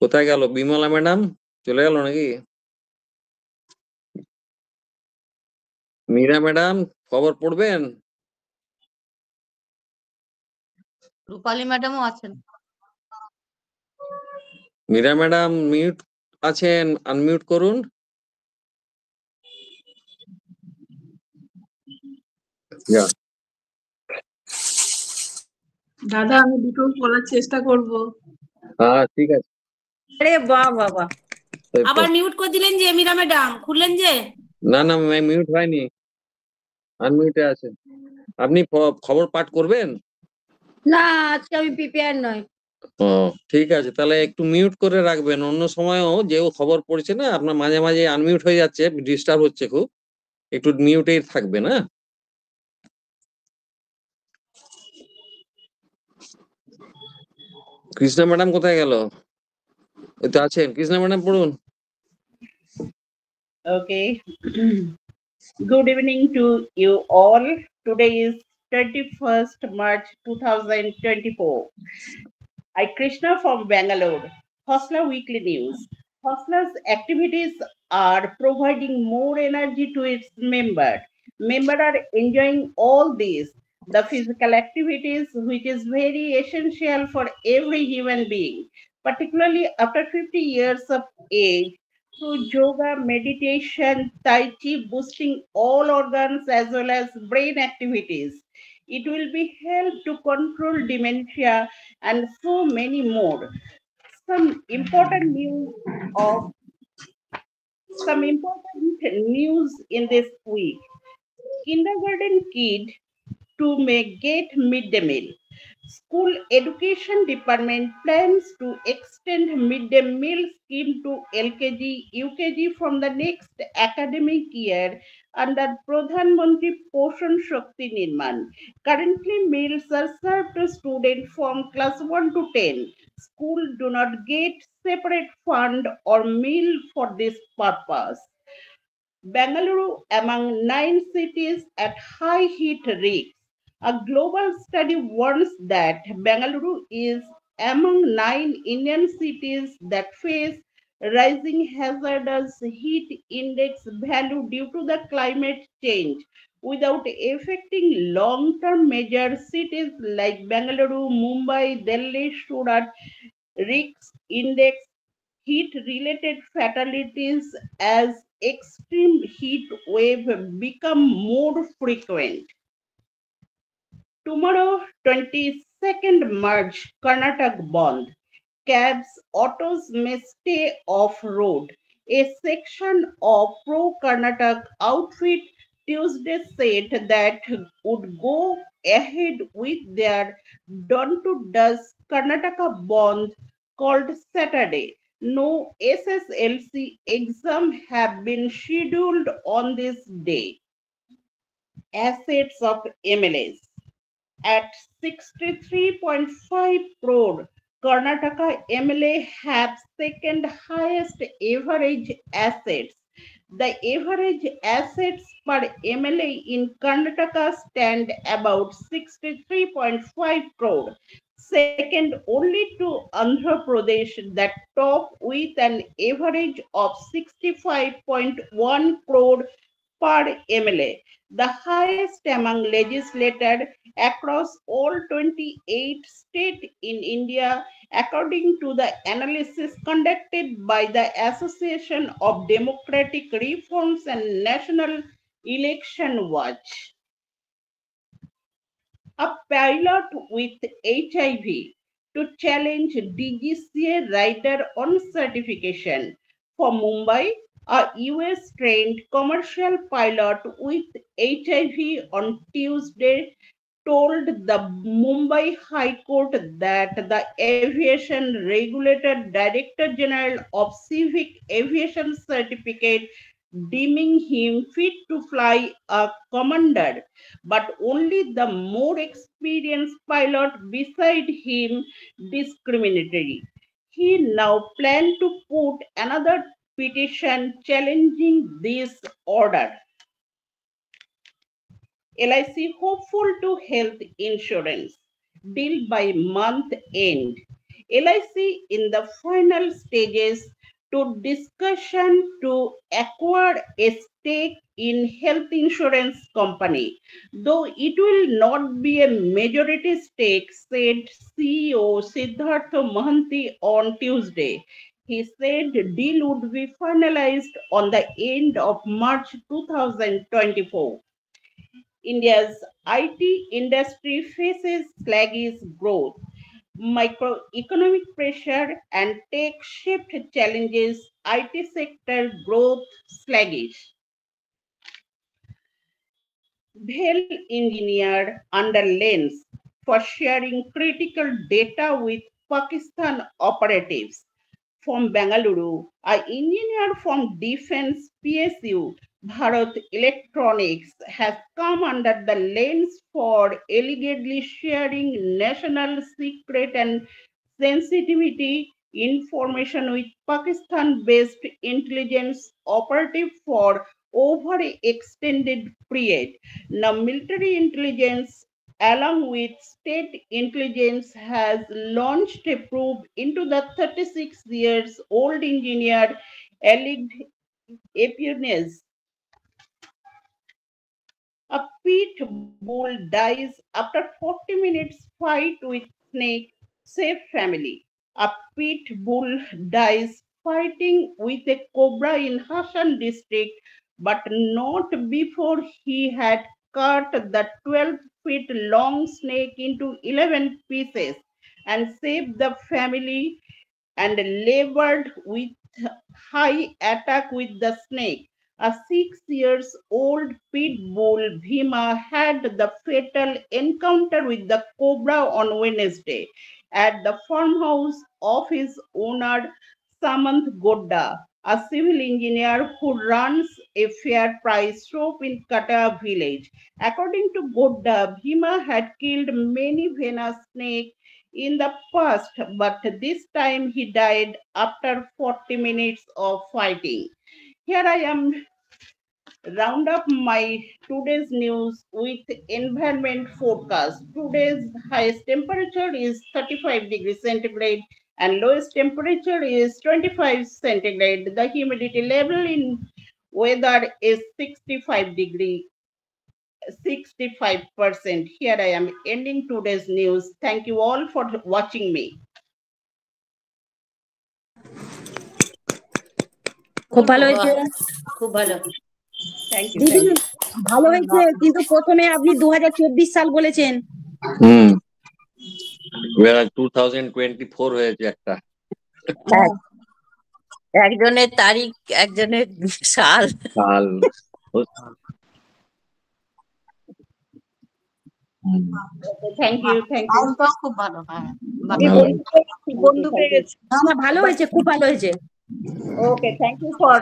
কোথায় গেল বিমলা ম্যাডাম? চলে গেল নাকি? মীরা ম্যাডাম খবর পড়বেন? রূপালী ম্যাডামও আছেন। মীরা ম্যাডাম মিউট আছেন, আনমিউট করুন। Yeah. দাদা আমি দুটো বলার চেষ্টা করব। হ্যাঁ ঠিক আছে। আরে বাহ বাবা, আবার মিউট করে দিলেন যে মীরা ম্যাডাম, খুললেন যে? না না মিউট হয়নি, আনমিউটে আছে। আপনি খবর পাঠ করবেন? না আজকে আমি প্রিপেয়ার নয়। ও ঠিক আছে, তাহলে একটু মিউট করে রাখবেন। অন্য সময়ও যেও খবর পড়ছে না, আপনার মাঝে মাঝে আনমিউট হয়ে যাচ্ছে, ডিস্টার্ব হচ্ছে খুব, একটু মিউটেই থাকবেন। হ্যাঁ, কৃষ্ণা ম্যাডাম কোথায় গেল? ওই তো আছেন, কৃষ্ণা ম্যাডাম পড়ুন। Okay. Good evening to you all. Today is 31st March 2024. I Krishna from Bangalore. Hosla Weekly News. Hosla's activities are providing more energy to its members. Members are enjoying all these, the physical activities, which is very essential for every human being, particularly after 50 years of age. Through yoga, meditation, tai chi, boosting all organs as well as brain activities. It will be help to control dementia and so many more. Some important news in this week. Kindergarten kid to get midday meal. School Education Department plans to extend midday meal scheme to LKG, UKG from the next academic year under Pradhan Mantri Poshan Shakti Nirman. Currently, meals are served to students from class 1 to 10. School do not get separate fund or meal for this purpose. Bengaluru among 9 cities at high heat risk. A global study warns that Bengaluru is among 9 Indian cities that face rising hazardous heat index value due to the climate change. Without affecting long-term measures, cities like Bengaluru, Mumbai, Delhi, Surat, risk index heat-related fatalities as extreme heat wave become more frequent. Tomorrow, 22nd March, Karnataka Band. Cabs, autos may stay off-road. A section of pro-Karnataka outfit Tuesday said that would go ahead with their dawn to dusk Karnataka Band called Saturday. No SSLC exam have been scheduled on this day. Assets of MLAs at 63.5 crore, Karnataka MLA have second highest average assets. The average assets per MLA in Karnataka stand about 63.5 crore, second only to Andhra Pradesh that top with an average of 65.1 crore per MLA, the highest among legislators across all 28 states in India, according to the analysis conducted by the Association of Democratic Reforms and National Election Watch. A pilot with HIV to challenge DGCA rider on certification. For Mumbai, a US-trained commercial pilot with HIV on Tuesday told the Mumbai High Court that the Aviation Regulator Director General of Civic Aviation Certificate deeming him fit to fly a commander, but only the more experienced pilot beside him discriminatory. He now plans to put another petition challenging this order. LIC hopeful to health insurance deal by month end. LIC in the final stages to discussion to acquire a stake in health insurance company, though it will not be a majority stake, said CEO Siddhartha Mohanty on Tuesday. He said deal would be finalized on the end of March 2024. India's IT industry faces sluggish growth, microeconomic pressure, and tech shift challenges IT sector growth sluggish. Bhel engineered under lens for sharing critical data with Pakistan operatives. From Bengaluru, an engineer from Defense PSU, Bharat Electronics, has come under the lens for allegedly sharing national secret and sensitivity information with Pakistan-based intelligence operative for over an extended period. Now, military intelligence along with state intelligence has launched a probe into the 36 years old engineer alleged espionage. A pit bull dies after 40 minutes fight with snake, save family. A pit bull dies fighting with a cobra in Hassan district, but not before he had cut the 12 feet long snake into 11 pieces and saved the family and labored with high attack with the snake. A 6 years old pit bull Bhima had the fatal encounter with the cobra on Wednesday at the farmhouse of his owner Samant Godda, a civil engineer who runs a fair price shop in Kata village. According to Godda, Bhima had killed many venomous snakes in the past, but this time he died after 40 minutes of fighting. Here I am round up my today's news with environment forecast. Today's highest temperature is 35 degrees centigrade and lowest temperature is 25 centigrade. The humidity level in weather is 65%. Here I am ending today's news. Thank you all for watching me. খুব ভালো হয়েছে খুব ভালো। Thank you. দিদি Thank you. ভালো হয়েছে, কিন্তু প্রথমে আপনি 2024 সাল বলেছেন। whereas 2024 হয়েছে একটা। একজনের তারিখ, একজনের সাল। সাল। Thank you. Thank you. খুব ভালো। হ্যাঁ, বন্ধু পেয়ে গেছি। আমার ভালো হয়েছে, খুব ভালো হয়েছে। Okay, thank you for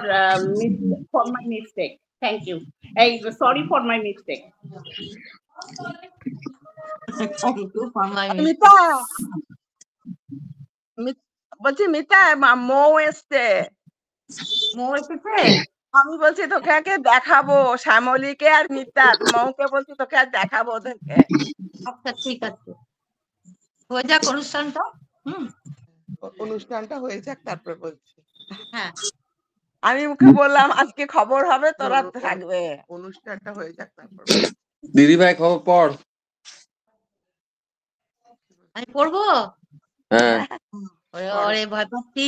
my mistake. Thank you. Hey, sorry for my mistake. Mita বলছি মিতা মৌ এসছে। আমি বলছি তোকে আগে দেখাবো শ্যামলীকে আর মিতা, মৌকে বলছি তোকে আর দেখাবো ওদেরকে। আচ্ছা ঠিক আছে, হয়ে যাক অনুষ্ঠানটা। অনুষ্ঠানটা হয়ে যাক তারপরে বলছি। হ্যাঁ আমি মুখে বললাম আজকে খবর হবে, তোরা থাকবে, অনুষ্ঠানটা হয়ে যাক তারপর। দিদি ভাই খবর পড়। আমি পড়বো। হ্যাঁ ওরে ভয় পাচ্ছি।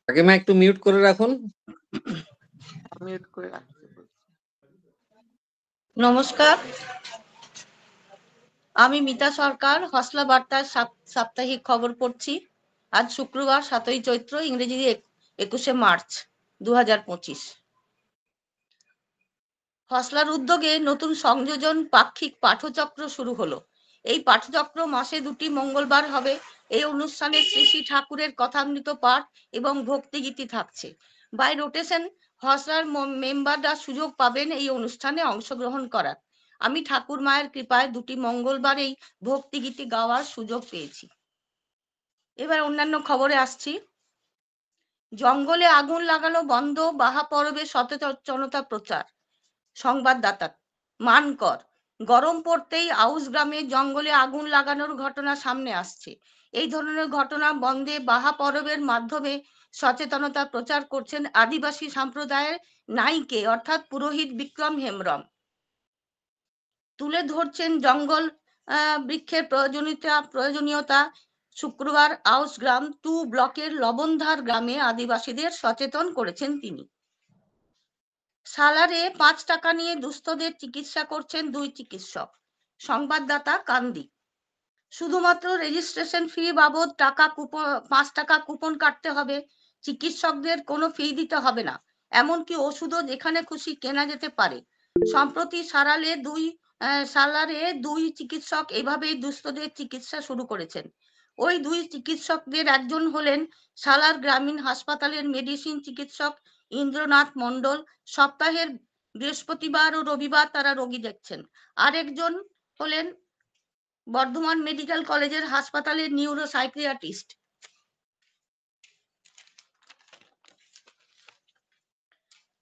কাকিমা একটু মিউট করে রাখুন। মিউট করে রাখছি। নমস্কার, আমি মিতা সরকার, হসলা বার্তার সাপ্তাহিক খবর পড়ছি। আজ শুক্রবার 7ই চৈত্র, ইংরেজি 21শে মার্চ 2025। হসলার উদ্যোগে নতুন সংযোজন পাক্ষিক পাঠচক্র শুরু হলো। এই পাঠচক্র মাসে 2টি মঙ্গলবার হবে। এই অনুষ্ঠানে শ্রী শ্রী ঠাকুরের কথামৃত পাঠ এবং ভক্তিগীতি থাকছে। বাই রোটেশন হসলার মেম্বাররা সুযোগ পাবেন এই অনুষ্ঠানে অংশগ্রহণ করার। আমি ঠাকুর মায়ের কৃপায় 2টি মঙ্গলবারেই ভক্তিগীতি গাওয়ার সুযোগ পেয়েছি। এবার অন্যান্য খবরে আসছি। জঙ্গলে আগুন লাগানো বন্ধ, বাহা পরবে সচেতনতা প্রচার। সংবাদদাতা মানকর, গরম পড়তেই আউশ গ্রামে জঙ্গলে আগুন লাগানোর ঘটনা সামনে আসছে। এই ধরনের ঘটনা বন্ধে বাহা পরবের মাধ্যমে সচেতনতা প্রচার করছেন আদিবাসী সম্প্রদায়ের নাইকে অর্থাৎ পুরোহিত বিক্রম হেমব্রম। তুলে ধরছেন জঙ্গল বৃক্ষের প্রয়োজনীয়তা। শুক্রবার আউসগ্রাম 2 ব্লকের লবণধার গ্রামে আদিবাসীদের সচেতন করেছেন তিনি। সালারে 5 টাকা নিয়ে দুস্থদের চিকিৎসা করছেন 2 চিকিৎসক। সংবাদদাতা কান্দি। শুধুমাত্র রেজিস্ট্রেশন ফি বাবদ 5 টাকা কুপন কাটতে হবে, চিকিৎসকদের কোনো ফি দিতে হবে না, এমনকি ওষুধও যেখানে খুশি কেনা যেতে পারে। সম্প্রতি সালারে 2 চিকিৎসক এভাবেই দুস্থদের চিকিৎসা শুরু করেছেন। ওই 2 চিকিৎসকদের একজন হলেন সালার গ্রামীণ হাসপাতালের মেডিসিন চিকিৎসক ইন্দ্রনাথ মণ্ডল। সপ্তাহের বৃহস্পতিবার ও রবিবার তারা রোগী দেখছেন। আরেকজন হলেন বর্ধমান মেডিকেল কলেজের হাসপাতালের নিউরো সাইকিয়াট্রিস্ট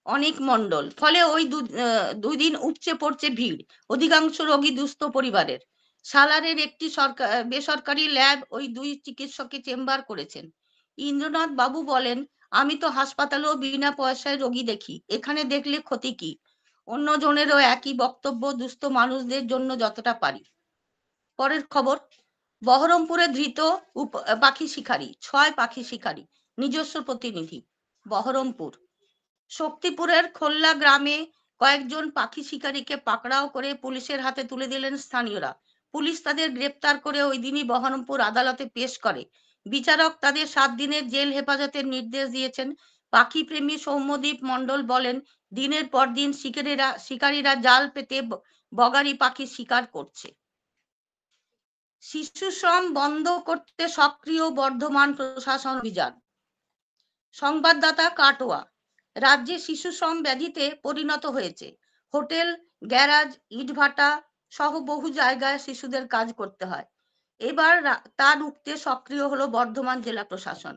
অনিক মণ্ডল। ফলে ওই 2 দিন উপচে পড়ছে ভিড়, অধিকাংশ রোগী দুস্থ পরিবারের। সালারের একটি বেসরকারি ল্যাব ওই 2 চিকিৎসকের চেম্বার করেছেন। ইন্দ্রনাথ বাবু বলেন, আমি তো হাসপাতালেও বিনা পয়সায় রোগী দেখি, এখানে দেখলে ক্ষতি কি? অন্য জনেরও একই বক্তব্য, দুস্থ মানুষদের জন্য যতটা পারি। পরের খবর, বহরমপুরে ধৃত পাখি শিকারী, 6 পাখি শিকারী। নিজস্ব প্রতিনিধি বহরমপুর। শক্তিপুরের খোল্লা গ্রামে কয়েকজন পাখি শিকারীকে পাকড়াও করে পুলিশের হাতে তুলে দিলেন স্থানীয়রা। পুলিশ তাদের গ্রেপ্তার করে ওই দিনই বহরমপুর আদালতে পেশ করে। বিচারক তাদের 7 দিনের জেল হেফাজতের নির্দেশ দিয়েছেন। পাখি প্রেমী সৌম্যদীপ মণ্ডল বলেন, দিনের পর দিন শিকারীরা জাল পেতে বগারি পাখি শিকার করছে। শিশু শ্রম বন্ধ করতে সক্রিয় বর্ধমান প্রশাসন অভিযান। সংবাদদাতা কাটোয়া। রাজ্যে শিশু শ্রম ব্যাধিতে পরিণত হয়েছে। হোটেল, গ্যারাজ, ইটভাটা সহ বহু জায়গায় শিশুদের কাজ করতে হয়। এবার তা রুখতে সক্রিয় হলো বর্ধমান জেলা প্রশাসন।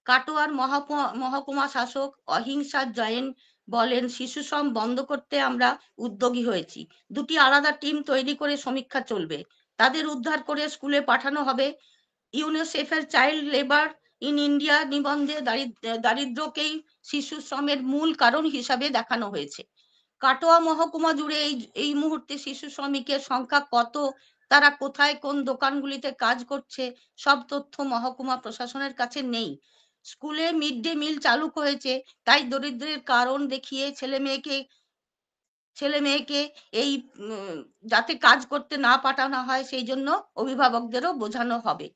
কাটোয়ার মহকুমা শাসক অহিংসা জৈন বলেন, শিশু শ্রম বন্ধ করতে আমরা উদ্যোগী হয়েছি। 2টি আলাদা টিম তৈরি করে সমীক্ষা চলবে। তাদের উদ্ধার করে স্কুলে পাঠানো হবে। ইউনিসেফের চাইল্ড লেবার ইন ইন্ডিয়া নিবন্ধে দারিদ্র্যকেই শিশু শ্রমের মূল কারণ হিসাবে দেখানো হয়েছে। কাটোয়া মহকুমা জুড়ে এই মুহূর্তে শিশু শ্রমিকের সংখ্যা কত, তারা কোথায় কোন দোকানগুলিতে কাজ করছে, সব তথ্য মহকুমা প্রশাসনের কাছে নেই। স্কুলে মিড ডে মিল চালু হয়েছে, তাই দরিদ্রের কারণ দেখিয়ে ছেলে মেয়েকে এই যাতে কাজ করতে না পাঠানো হয়, সেই জন্য অভিভাবকদেরও বোঝানো হবে।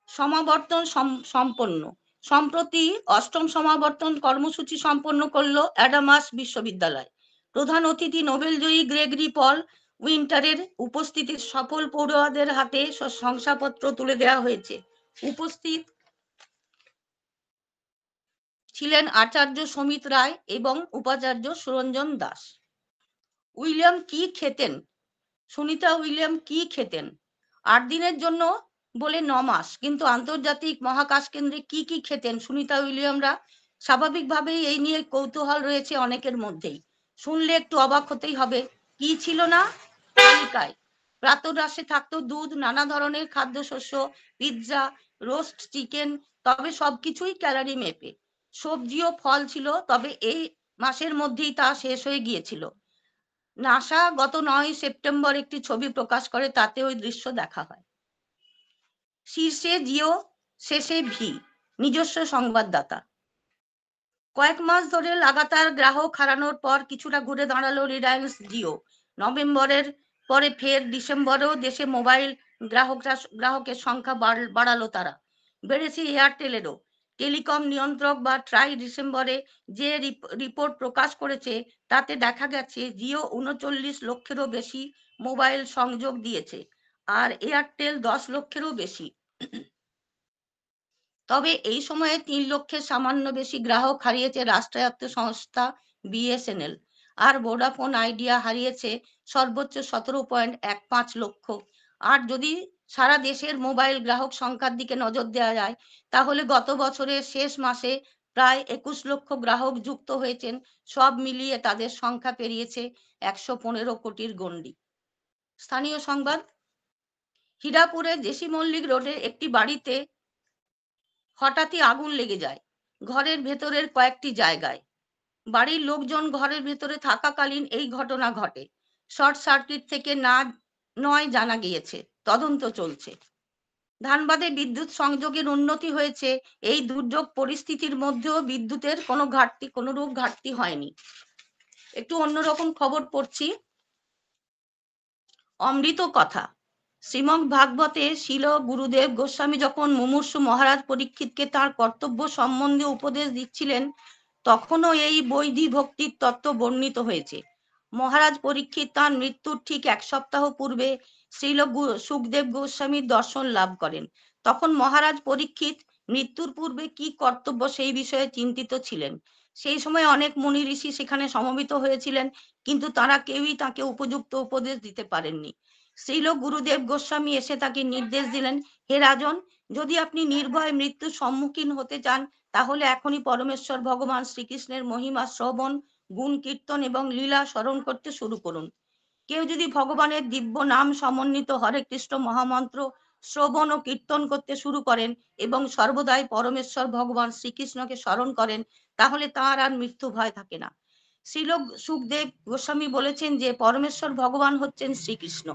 সমাবর্তন সম্পন্ন। সম্প্রতি 8ম সমাবর্তন কর্মসূচি সম্পন্ন করল অ্যাডামাস বিশ্ববিদ্যালয়। প্রধান অতিথি নোবেলজয়ী গ্রেগরি পল উইন্টারের উপস্থিতি সফল পড়ুয়াদের হাতে শংসাপত্র তুলে দেওয়া হয়েছে। উপস্থিত ছিলেন আচার্য সমিত রায় এবং উপাচার্য সুরঞ্জন দাস। উইলিয়াম কি খেতেন? সুনিতা উইলিয়াম কি খেতেন? 8 দিনের জন্য বলে 9 মাস, কিন্তু আন্তর্জাতিক মহাকাশ কেন্দ্রে কি খেতেন সুনিতা উইলিয়ামরা? স্বাভাবিকভাবেই এই নিয়ে কৌতূহল রয়েছে অনেকের মধ্যেই। শুনলে একটু অবাক হতেই হবে। কি ছিল না তালিকায়? প্রাতরাশে থাকতো দুধ, নানা ধরনের খাদ্যশস্য, পিৎজা, রোস্ট চিকেন, তবে সবকিছুই ক্যালোরি মেপে। সবজি ও ফল ছিল, তবে এই মাসের মধ্যেই তা শেষ হয়ে গিয়েছিল। নাসা গত 9 সেপ্টেম্বর একটি ছবি প্রকাশ করে, তাতে ওই দৃশ্য দেখা হয়। শীর্ষে জিও, শেষে ভি। নিজস্ব সংবাদদাতা। কয়েক মাস ধরে লাগাতার গ্রাহক হারানোর পর কিছুটা ঘুরে দাঁড়ালো রিলায়েন্স জিও। নভেম্বরের পরে ফের ডিসেম্বরেও দেশে মোবাইল গ্রাহকের সংখ্যা বাড়ালো তারা। বেড়েছে এয়ারটেলেরও। টেলিকম নিয়ন্ত্রক বা ট্রাই ডিসেম্বরে যে রিপোর্ট প্রকাশ করেছে, তাতে দেখা গেছে জিও 39 লক্ষেরও বেশি মোবাইল সংযোগ দিয়েছে, আর এয়ারটেল 10 লক্ষেরও বেশি। তবে এই সময়ে 3 লক্ষের সামান্য বেশি গ্রাহক হারিয়েছে রাষ্ট্রায়ত্ত সংস্থা বিএসএনএল, আর ভোডাফোন আইডিয়া হারিয়েছে সর্বোচ্চ 17.15 লক্ষ। আর যদি সারা দেশের মোবাইল গ্রাহক সংখ্যার দিকে নজর দেওয়া যায়, তাহলে গত বছরের শেষ মাসে প্রায় 21 লক্ষ গ্রাহক যুক্ত হয়েছেন। সব মিলিয়ে তাদের সংখ্যা পেরিয়েছে 115 কোটির গণ্ডি। স্থানীয় সংবাদ, হীরাপুরে জেসি মল্লিক রোডে একটি বাড়িতে হঠাৎই আগুন লেগে যায় ঘরের ভেতরের কয়েকটি জায়গায়। বাড়ির লোকজন ঘরের ভেতরে থাকাকালীন এই ঘটনা ঘটে। শর্ট সার্কিট থেকে নয় জানা গিয়েছে, তদন্ত চলছে। ধানবাদে বিদ্যুৎ সংযোগের উন্নতি হয়েছে। এই দুর্যোগ পরিস্থিতির মধ্যেও বিদ্যুতের কোনোরূপ ঘাটতি হয়নি। একটু অন্যরকম খবর পড়ছি। অমৃত কথা, শ্রীমদ্ ভাগবতে শিল গুরুদেব গোস্বামী যখন মুমূর্ষু মহারাজ পরীক্ষিতকে তার কর্তব্য সম্বন্ধে উপদেশ দিচ্ছিলেন, তখনও এই বৈধি ভক্তির তত্ত্ব বর্ণিত হয়েছে। মহারাজ পরীক্ষিত তার মৃত্যুর ঠিক 1 সপ্তাহ পূর্বে শ্রীল সুখদেব গোস্বামীর দর্শন লাভ করেন। তখন মহারাজ পরীক্ষিত মৃত্যুর পূর্বে কি কর্তব্য সেই বিষয়ে চিন্তিত ছিলেন। সেই সময় অনেক মুনি ঋষি সেখানে সমবেত হয়েছিলেন, কিন্তু তারা কেউই তাকে উপযুক্ত উপদেশ দিতে পারেননি। শ্রীল গুরুদেব গোস্বামী এসে তাকে নির্দেশ দিলেন, হে রাজন, যদি আপনি নির্ভয় মৃত্যুর সম্মুখীন হতে চান, তাহলে এখনই পরমেশ্বর ভগবান শ্রীকৃষ্ণের মহিমা শ্রবণ, গুণ কীর্তন এবং লীলা স্মরণ করতে শুরু করুন। কেউ যদি ভগবানের দিব্য নাম সমন্বিত হরে কৃষ্ণ মহামন্ত্র শ্রবণ ও কীর্তন করতে শুরু করেন এবং সর্বদাই পরমেশ্বর ভগবান শ্রীকৃষ্ণকে স্মরণ করেন, তাহলে তার আর মৃত্যু ভয় থাকে না। শ্রীল সুখদেব গোস্বামী বলেছেন যে পরমেশ্বর ভগবান হচ্ছেন শ্রীকৃষ্ণ।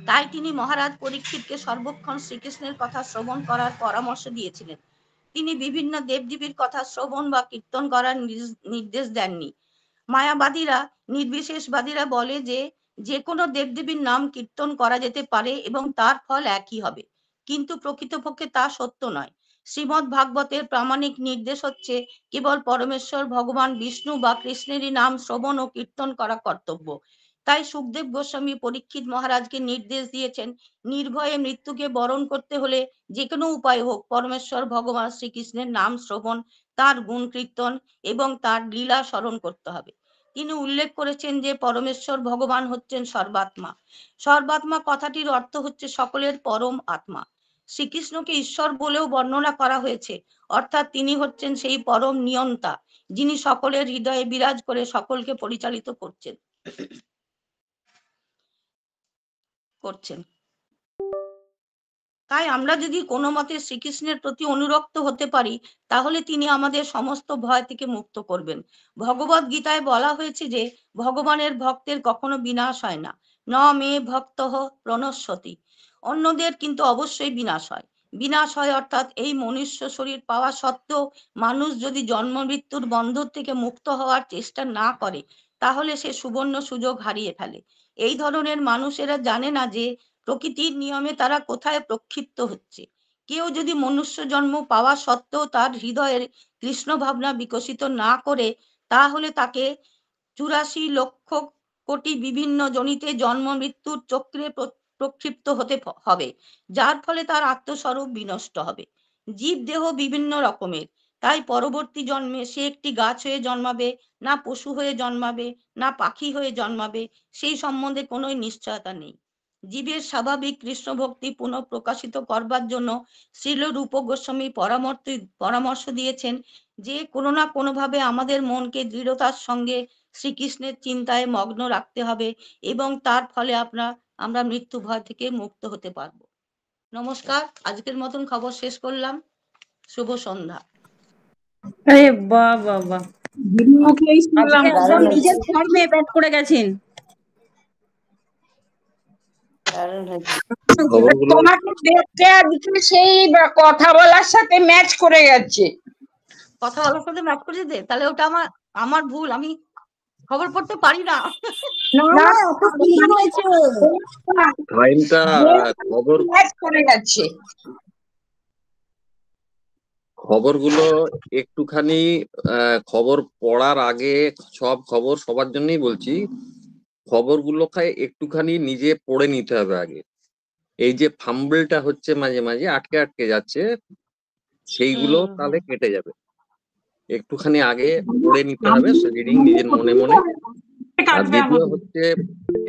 তাই তিনি মহারাজ পরীক্ষিতকে সর্বক্ষণ শ্রীকৃষ্ণের কথা শ্রবণ করার পরামর্শ দিয়েছিলেন। তিনি বিভিন্ন দেবদেবীর কথা শ্রবণ বা কীর্তন করার নির্দেশ দেননি। মায়াবাদীরা, নির্বিশেষবাদীরা বলে যে কোনো দেবদেবীর নাম কীর্তন করা যেতে পারে এবং তার ফল একই হবে, কিন্তু প্রকৃতপক্ষে তা সত্য নয়। শ্রীমদ্ ভাগবতের প্রামাণিক নির্দেশ হচ্ছে কেবল পরমেশ্বর ভগবান বিষ্ণু বা কৃষ্ণেরই নাম শ্রবণ ও কীর্তন করা কর্তব্য। তাই সুখদেব গোস্বামী পরীক্ষিত মহারাজকে নির্দেশ দিয়েছেন, নির্ভয়ে মৃত্যুকে বরণ করতে হলে যে কোনো উপায় হোক পরমেশ্বর ভগবান শ্রীকৃষ্ণের নাম শ্রবণ, তার গুণ কীর্তন এবং তার লীলা স্মরণ করতে হবে। তিনি উল্লেখ করেছেন যে পরমেশ্বর ভগবান হচ্ছেন সর্বাত্মা। সর্বাত্মা কথাটির অর্থ হচ্ছে সকলের পরম আত্মা। শ্রীকৃষ্ণকে ঈশ্বর বলেও বর্ণনা করা হয়েছে, অর্থাৎ তিনি হচ্ছেন সেই পরম নিয়ন্তা, যিনি সকলের হৃদয়ে বিরাজ করে সকলকে পরিচালিত করছেন। তাই আমরা যদি কোনো মতে শ্রীকৃষ্ণের প্রতি অনুরক্ত হতে পারি, তাহলে তিনি আমাদের সমস্ত ভয় থেকে মুক্ত করবেন। ভগবদ গীতায় বলা হয়েছে যে ভগবানের ভক্তের কখনো বিনাশ হয় না, ন মে ভক্তঃ প্রণশ্যতি। অন্যদের কিন্তু অবশ্যই বিনাশ হয়। বিনাশ হয় অর্থাৎ এই মনুষ্য শরীর পাওয়া সত্ত্বেও মানুষ যদি জন্ম মৃত্যুর বন্ধন থেকে মুক্ত হওয়ার চেষ্টা না করে, তাহলে সে সুবর্ণ সুযোগ হারিয়ে ফেলে। এই ধরনের মানুষেরা জানে না যে প্রকৃতির নিয়মে তারা কোথায় প্রক্ষিপ্ত হচ্ছে। কেউ যদি মনুষ্য জন্ম পাওয়া সত্ত্বেও তার হৃদয়ের কৃষ্ণ ভাবনা বিকশিত না করে, তাহলে তাকে 84 লক্ষ কোটি বিভিন্ন জনিতে জন্ম মৃত্যুর চক্রে প্রক্ষিপ্ত হতে হবে, যার ফলে তার আত্মস্বরূপ বিনষ্ট হবে। জীব দেহ বিভিন্ন রকমের, তাই পরবর্তী জন্মে সে একটি গাছ হয়ে জন্মাবে, না পশু হয়ে জন্মাবে, না পাখি হয়ে জন্মাবে, সেই সম্বন্ধে কোনো নিশ্চয়তা নেই। জীবের স্বাভাবিক কৃষ্ণ ভক্তি পুনঃ প্রকাশিত করবার জন্য শ্রীল রূপ গোস্বামী পরামর্শ দিয়েছেন যে কোনো না কোনোভাবে আমাদের মনকে দৃঢ়তার সঙ্গে শ্রীকৃষ্ণের চিন্তায় মগ্ন রাখতে হবে এবং তার ফলে আমরা মৃত্যু ভয় থেকে মুক্ত হতে পারবো। নমস্কার, আজকের মতন খবর শেষ করলাম। শুভ সন্ধ্যা। আরে বাহ বাহ বাহ, আজকে একদম নিজের ফর্মে ব্যাট করে গেছেন। তোমাকে দেখতে আজকে সেই কথা বলার সাথে ম্যাচ করে গেছে। কথা বলার সাথে ম্যাচ করে দে, তাহলে ওটা আমার ভুল, আমি খবর পড়তে পারি না। খবরগুলো একটুখানি খবর পড়ার আগে সব খবর সবার জন্যই বলছি, খবরগুলোকে একটুখানি নিজে পড়ে নিতে হবে আগে। এই যে ফাম্বলটা হচ্ছে মাঝে মাঝে আটকে যাচ্ছে, সেইগুলো তাহলে কেটে যাবে। একটুখানি আগে পড়ে নিতে হবে রিডিং নিজের মনে মনে। আর দ্বিতীয় হচ্ছে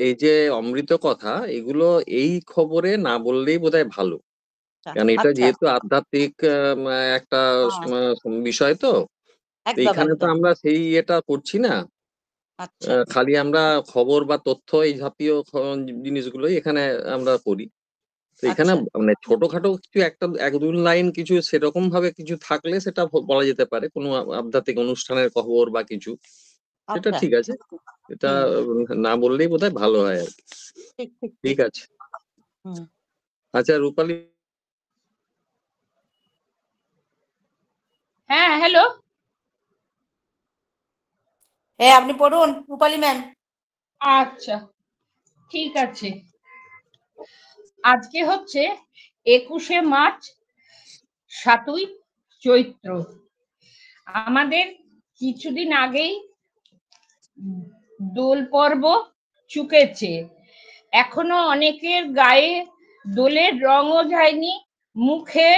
এই যে অমৃত কথা, এগুলো এই খবরে না বললেই বোধহয় ভালো, কারণ এটা যেহেতু আধ্যাত্মিক একটা বিষয়, তো এখানে তো আমরা সেই এটা করছি না। আচ্ছা খালি আমরা খবর বা তথ্য এই জাতীয় জিনিসগুলোই এখানে আমরা করি। তো এখানে আচ্ছা মানে ছোটখাটো কিছু একটা এক দুই লাইন কিছু সেরকম ভাবে কিছু থাকলে সেটা বলা যেতে পারে, কোনো আধ্যাত্মিক অনুষ্ঠানের খবর বা কিছু, সেটা আচ্ছা ঠিক আছে। এটা হুম না বললেই বোধহয় ভালো হয় আর কি। ঠিক ঠিক ঠিক ঠিক আছে। হুম আচ্ছা রূপালী, হ্যাঁ হ্যালো। হ্যাঁ আপনি পড়ুন রূপালী ম্যাম। আচ্ছা ঠিক আছে। আজকে হচ্ছে 21শে মার্চ, 7ই চৈত্র। আমাদের কিছুদিন আগেই দোল পর্ব চুকেছে। এখনো অনেকের গায়ে দোলের রঙও যায়নি, মুখে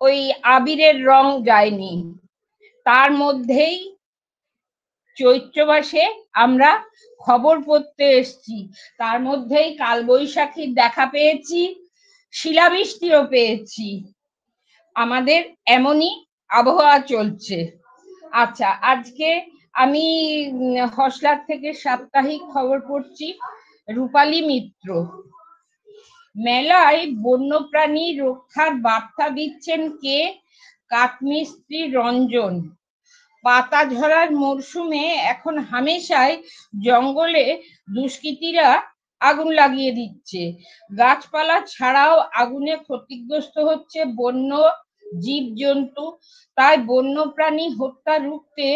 ওই আবিরের রং যায়নি। তার মধ্যেই চৈত্র মাসে আমরা খবর পড়তে এসছি, তার মধ্যেই কালবৈশাখীর দেখা পেয়েছি, শিলাবৃষ্টিও পেয়েছি। আমাদের এমনই আবহাওয়া চলছে। আচ্ছা আজকে আমি হসলার থেকে সাপ্তাহিক খবর পড়ছি। রূপালী মিত্র, মেলায় বন্যপ্রাণী রক্ষার বার্তা দিচ্ছেন কে? কাঠমিস্ত্রি রঞ্জন। পাতা ঝরার মরশুমে এখন হামেশাই জঙ্গলে দুষ্কৃতীরা আগুন লাগিয়ে দিচ্ছে। গাছপালা ছাড়াও আগুনে ক্ষতিগ্রস্ত হচ্ছে বন্য জীবজন্তু। তাই বন্যপ্রাণী হত্যা রুখতে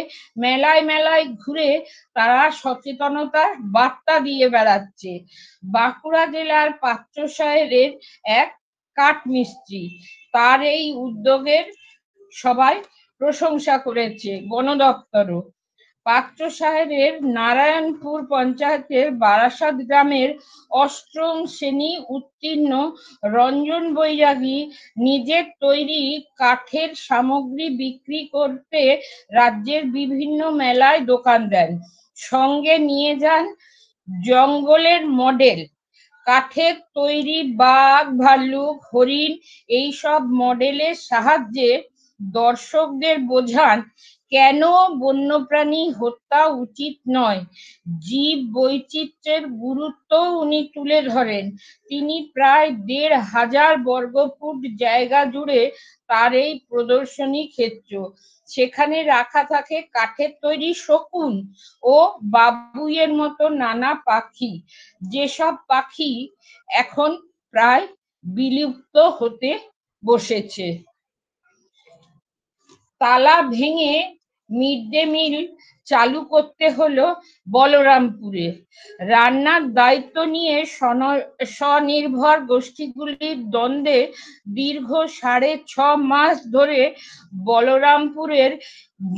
মেলায় মেলায় ঘুরে তারা সচেতনতার বার্তা দিয়ে বেড়াচ্ছে। বাঁকুড়া জেলার পাত্রসাহেরের এক কাঠমিস্ত্রি, তার এই উদ্যোগের সবাই প্রশংসা করেছে, বন দপ্তরও। পাত্রসাহেরের নারায়ণপুর পঞ্চায়েতের বারাসাত গ্রামের অষ্টম শ্রেণী উত্তীর্ণ রঞ্জন বৈরাগী নিজের তৈরি কাঠের সামগ্রী বিক্রি করতে রাজ্যের বিভিন্ন মেলায় দোকান দেন। সঙ্গে নিয়ে যান জঙ্গলের মডেল, কাঠের তৈরি বাঘ, ভাল্লুক, হরিণ এইসব মডেলের সাহায্যে দর্শকদের বোঝান কেন বন্যপ্রাণী হত্যা উচিত নয়। জীব বৈচিত্র্যের গুরুত্ব উনি তুলে ধরেন। তিনি প্রায় ১,৫০০ বর্গফুট জায়গা জুড়ে তার এই প্রদর্শনী ক্ষেত্র। সেখানে রাখা থাকে কাঠের তৈরি শকুন ও বাবুইয়ের মতো নানা পাখি, যেসব পাখি এখন প্রায় বিলুপ্ত হতে বসেছে। তালা ভেঙে মিড ডে মিল চালু করতে হলো বলরামপুরে। রান্নার দায়িত্ব নিয়ে স্বনির্ভর গোষ্ঠীগুলির দ্বন্দ্বে দীর্ঘ ৬.৫ মাস ধরে বলরামপুরের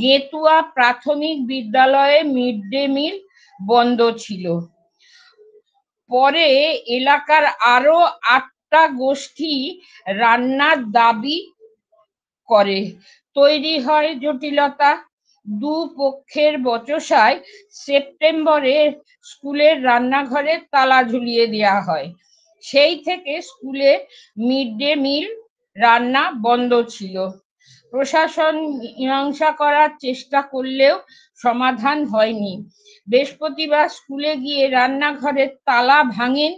গেতুয়া প্রাথমিক বিদ্যালয়ে মিড ডে মিল বন্ধ ছিল। পরে এলাকার আরো ৮টা গোষ্ঠী রান্নার দাবি করে। তৈরি হয় জটিলতা। দুপক্ষের বচসায় সেপ্টেম্বরে স্কুলের রান্নাঘরে তালা ঝুলিয়ে দেওয়া হয়। সেই থেকে স্কুলে মিড ডে মিল রান্না বন্ধ ছিল। প্রশাসন মীমাংসা করার চেষ্টা করলেও সমাধান হয়নি। বৃহস্পতিবার স্কুলে গিয়ে রান্নাঘরের তালা ভাঙেন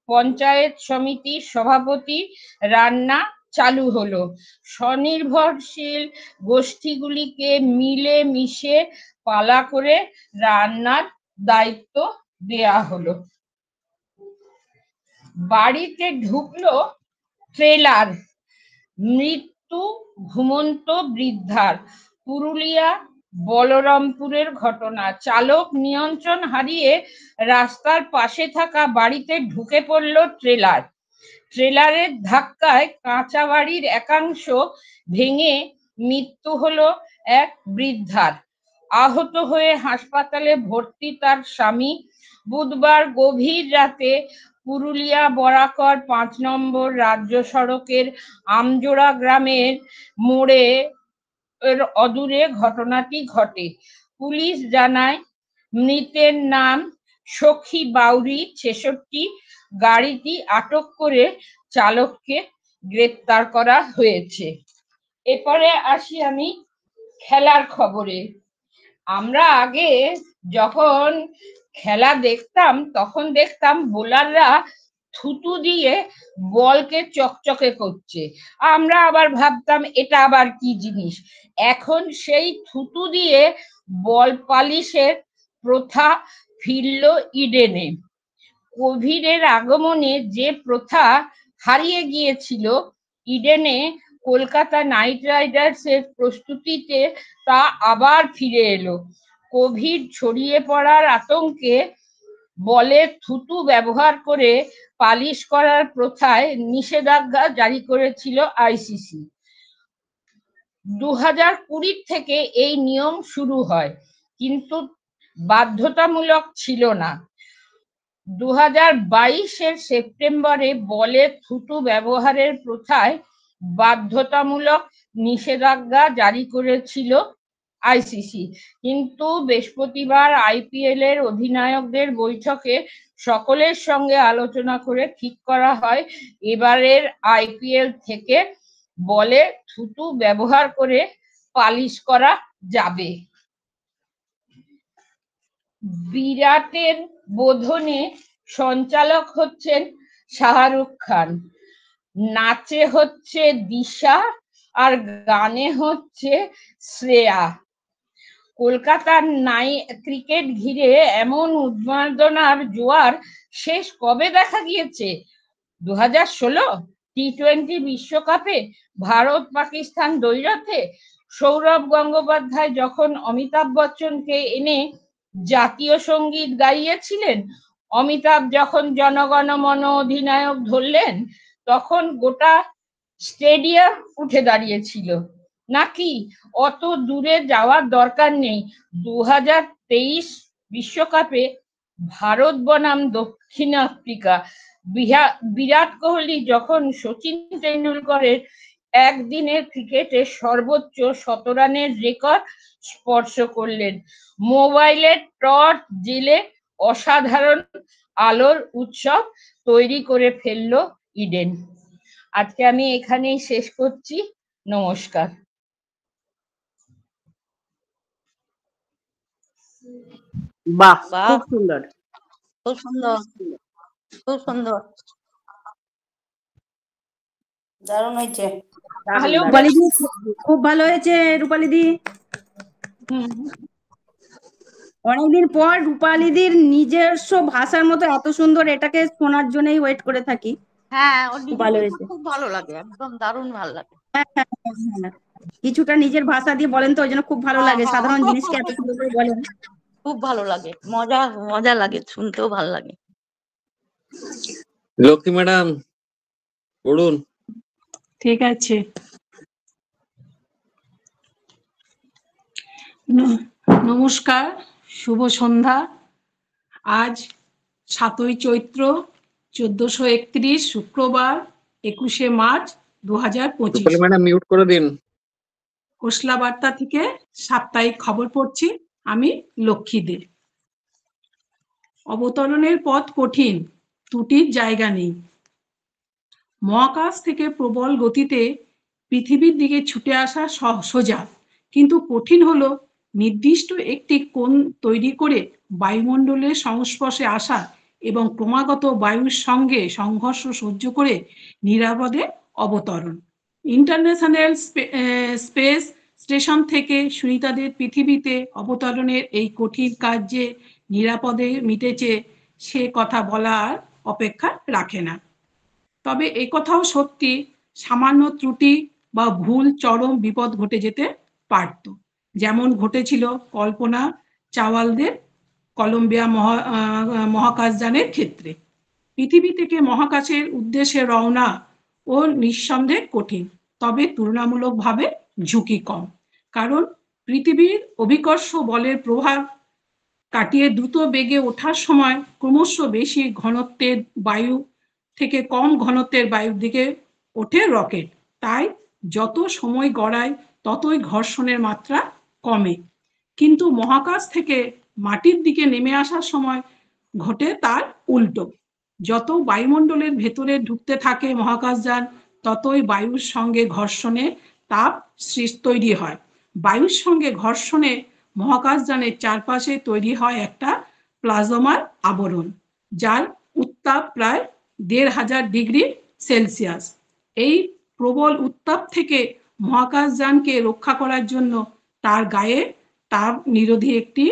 পঞ্চায়েত সমিতির সভাপতি। রান্না চালু হলো। স্বনির্ভরশীল গোষ্ঠীগুলিকে মিলে মিশে পালা করে রান্নার দায়িত্ব দেয়া হলো। বাড়িতে ঢুকলো ট্রেলার, মৃত্যু ঘুমন্ত বৃদ্ধার। পুরুলিয়া বলরামপুরের ঘটনা। চালক নিয়ন্ত্রণ হারিয়ে রাস্তার পাশে থাকা বাড়িতে ঢুকে পড়ল ট্রেলার। ট্রেলারের ধাক্কায় কাঁচা বাড়ির একাংশ ভেঙে মৃত্যু হলো এক বৃদ্ধার। আহত হয়ে হাসপাতালে ভর্তি তার স্বামী। বুধবার গভীর রাতে পুরুলিয়া বরাকর ৫ নম্বর রাজ্য সড়কের আমজোড়া গ্রামের মোড়ে অদূরে ঘটনাটি ঘটে। পুলিশ জানায় মৃতের নাম সখী বাউরি, ৬৬। গাড়িটি আটক করে চালককে গ্রেপ্তার করা হয়েছে। এরপরে আসি আমি খেলার খবরে। আমরা আগে যখন খেলা দেখতাম তখন দেখতাম বোলাররা থুতু দিয়ে বলকে চকচকে করছে, আমরা আবার ভাবতাম এটা আবার কি জিনিস। এখন সেই থুতু দিয়ে বল পালিশের প্রথা ফিরল ইডেনে। কোভিডের আগমনে যে প্রথা হারিয়ে গিয়েছিল ইডেনে, কলকাতা নাইট রাইডার্সের প্রস্তুতিতে তা আবার ফিরে এলো। কোভিড ছড়িয়ে পড়ার আতঙ্কে বলে থুতু ব্যবহার করে পালিশ করার প্রথায় নিষেধাজ্ঞা জারি করেছিল আইসিসি। 2020 থেকে এই নিয়ম শুরু হয়, কিন্তু বাধ্যতামূলক ছিল না। 2022-এর সেপ্টেম্বরে বলে থুতু ব্যবহারের প্রথায় বাধ্যতামূলক নিষেধাজ্ঞা জারি করেছিল আইসিসি, কিন্তু বৃহস্পতিবার আইপিএল এর অধিনায়কদের বৈঠকে সকলের সঙ্গে আলোচনা করে ঠিক করা হয় এবারের আইপিএল থেকে বলে থুতু ব্যবহার করে পালিশ করা যাবে। বিরাটের বোধনে সঞ্চালক হচ্ছেন শাহরুখ খান, নাচে হচ্ছে দিশা আর গানে হচ্ছে শ্রেয়া। কলকাতার ক্রিকেট ঘিরে এমন উন্মাদনার জোয়ার শেষ কবে দেখা গিয়েছে? 2016 টি-20 বিশ্বকাপে ভারত পাকিস্তান দ্বৈরথে সৌরভ গঙ্গোপাধ্যায় যখন অমিতাভ বচ্চনকে এনে জাতীয় সঙ্গীত গাইয়েছিলেন, অমিতাভ যখন জনগণ মন অধিনায়ক ধরলেন, তখন গোটা স্টেডিয়াম উঠে দাঁড়িয়েছিল। নাকি অত দূরে যাওয়ার দরকার নেই। 2023 বিশ্বকাপে ভারত বনাম দক্ষিণ আফ্রিকা, বিরাট কোহলি যখন সচিন তেন্ডুলকরের একদিনের ক্রিকেটে সর্বোচ্চ 100 রানের রেকর্ড স্পর্শ করলেন, মোবাইলের টর্চ জেলে অসাধারণ আলোর উৎসব তৈরি করে ফেলল ইডেন। আজকে আমি এখানেই শেষ করছি, নমস্কার। বাহ, খুব সুন্দর, খুব সুন্দর, খুব সুন্দর, দারুণ হয়েছে। রূপালী দি খুব ভালো হয়েছে। রূপালী দি অনেকদিন পর রূপালীদির নিজস্ব ভাষার মতো এত সুন্দর, এটাকে শোনার জন্যই ওয়েট করে থাকি। হ্যাঁ, ওর খুব ভালো হয়েছে, খুব ভালো লাগে, একদম দারুণ ভালো লাগে। কিছুটা নিজের ভাষা দিয়ে বলেন তো, ওই জন্য খুব ভালো লাগে। সাধারণ জিনিসকে এত সুন্দর করে বলেন, খুব ভালো লাগে, মজা মজা লাগে, শুনতেও ভালো লাগে। লক্ষ্মী ম্যাডাম পড়ুন। ঠিক আছে। নমস্কার, শুভ সন্ধ্যা। আজ 7ই চৈত্র 1431 শুক্রবার 21শে মার্চ 2025। ম্যাডাম মিউট করে দিন। খোসলা বার্তা থেকে সাপ্তাহিক খবর পড়ছি আমি, লক্ষ্মী দে। অবতরণের পথ কঠিন, ত্রুটির জায়গা নেই। মহাকাশ থেকে প্রবল গতিতে পৃথিবীর দিকে ছুটে আসা সোজা, কিন্তু কঠিন হলো নির্দিষ্ট একটি কোণ তৈরি করে বায়ুমণ্ডলের সংস্পর্শে আসা এবং ক্রমাগত বায়ুর সঙ্গে সংঘর্ষ সহ্য করে নিরাপদে অবতরণ। ইন্টারন্যাশনাল স্পেস স্টেশন থেকে সুনিতাদের পৃথিবীতে অবতরণের এই কঠিন কাজ যে নিরাপদে মিটেছে সে কথা বলার অপেক্ষা রাখে না। তবে এই কথাও সত্যি, সামান্য ত্রুটি বা ভুল চরম বিপদ ঘটে যেতে পারত, যেমন ঘটেছিল কল্পনা চাওয়ালদের কলম্বিয়া মহাকাশযানের ক্ষেত্রে। পৃথিবী থেকে মহাকাশের উদ্দেশ্যে রওনা ও নিঃসন্দেহে কঠিন, তবে তুলনামূলকভাবে ঝুঁকি কম, কারণ পৃথিবীর অভিকর্ষ বলের প্রভাব কাটিয়ে দ্রুত বেগে ওঠার সময় ক্রমশ বেশি ঘনত্বের বায়ু থেকে কম ঘনত্বের বায়ুর দিকে ওঠে রকেট। তাই যত সময় গড়ায় ততই ঘর্ষণের মাত্রা কমে, কিন্তু মহাকাশ থেকে মাটির দিকে নেমে আসার সময় ঘটে তার উল্টো। যত বায়ুমণ্ডলের ভেতরে ঢুকতে থাকে মহাকাশযান, ততই বায়ুর সঙ্গে ঘর্ষণে তাপ তৈরি হয়। বায়ুর সঙ্গে ঘর্ষণে মহাকাশযানের চারপাশে তৈরি হয় একটা প্লাজমার আবরণ, যার উত্তাপ প্রায় ১৫০০ ডিগ্রি সেলসিয়াস। এই প্রবল উত্তাপ থেকে মহাকাশযানকে রক্ষা করার জন্য তার গায়ে তাপ নিরোধী একটি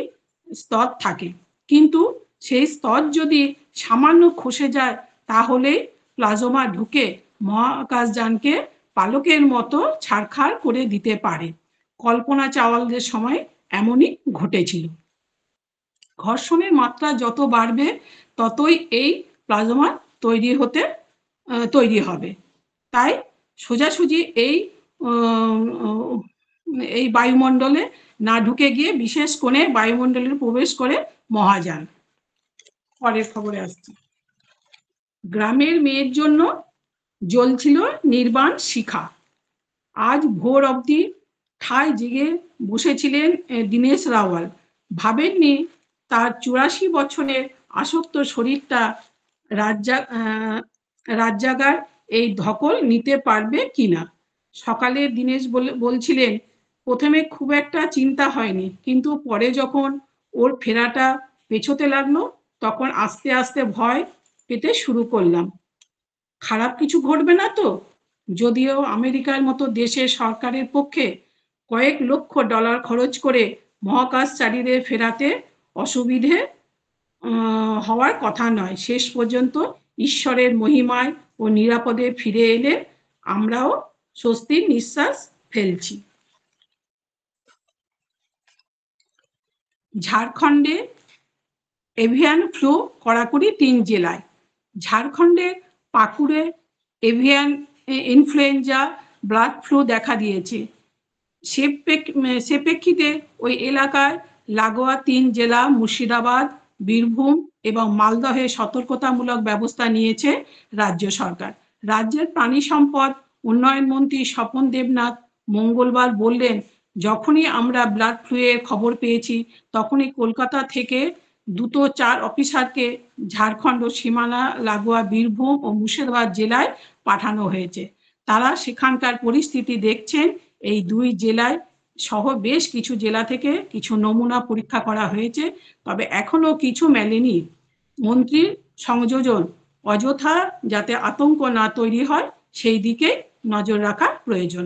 স্তর থাকে, কিন্তু সেই স্তর যদি সামান্য খসে যায় তাহলে প্লাজমা ঢুকে মহাকাশযানকে পালকের মতো ছারখার করে দিতে পারে। কল্পনা চাওলাদের সময় এমনই ঘটেছিল। ঘর্ষণের মাত্রা যত বাড়বে ততই এই প্লাজমা তৈরি হবে। তাই সোজাসুজি এই বায়ুমণ্ডলে না ঢুকে গিয়ে বিশেষ কোণে বায়ুমণ্ডলে প্রবেশ করে মহাযান। পরের খবরে আসছি। গ্রামের মেয়ের জন্য জ্বলছিল নির্বাণ শিখা। আজ ভোর অবধি ঠায় জেগে বসেছিলেন দীনেশ রাওয়াল। ভাবেননি তার ৮৪ বছরের আসক্ত শরীরটা রাত জাগার এই ধকল নিতে পারবে কিনা। সকালে দীনেশ বলছিলেন, প্রথমে খুব একটা চিন্তা হয়নি, কিন্তু পরে যখন ওর ফেরাটা পেছোতে লাগলো তখন আস্তে আস্তে ভয় পেতে শুরু করলাম। খারাপ কিছু ঘটবে না তো? যদিও আমেরিকার মতো দেশের সরকারের পক্ষে কয়েক লক্ষ ডলার খরচ করে মহাকাশচারীদের ফেরাতে অসুবিধে হওয়ার কথা নয়। শেষ পর্যন্ত ঈশ্বরের মহিমায় ও নিরাপদে ফিরে এলে আমরাও স্বস্তির নিঃশ্বাস ফেলছি। ঝাড়খণ্ডে এভিয়ান ফ্লু কড়াকড়ি ৩ জেলায়। ঝাড়খণ্ডের পাকুড়ে এভিয়ান ইনফ্লুয়েঞ্জা বার্ড ফ্লু দেখা দিয়েছে। সে প্রেক্ষিতে ওই এলাকায় লাগোয়া ৩ জেলা মুর্শিদাবাদ, বীরভূম এবং মালদহে সতর্কতামূলক ব্যবস্থা নিয়েছে রাজ্য সরকার। রাজ্যের প্রাণী সম্পদ উন্নয়ন মন্ত্রী স্বপন দেবনাথ মঙ্গলবার বললেন, যখনই আমরা বার্ড ফ্লু এর খবর পেয়েছি তখনই কলকাতা থেকে দুটো ৪ অফিসারকে ঝাড়খণ্ড সীমানা লাগোয়া বীরভূম ও মুর্শিদাবাদ জেলায় পাঠানো হয়েছে। তারা সেখানকার পরিস্থিতি দেখছেন। এই ২ জেলায় সহ বেশ কিছু জেলা থেকে কিছু নমুনা পরীক্ষা করা হয়েছে, তবে এখনো কিছু মেলেনি। মন্ত্রীর সংযোজন, অযথা যাতে আতঙ্ক না তৈরি হয় সেই দিকে নজর রাখা প্রয়োজন।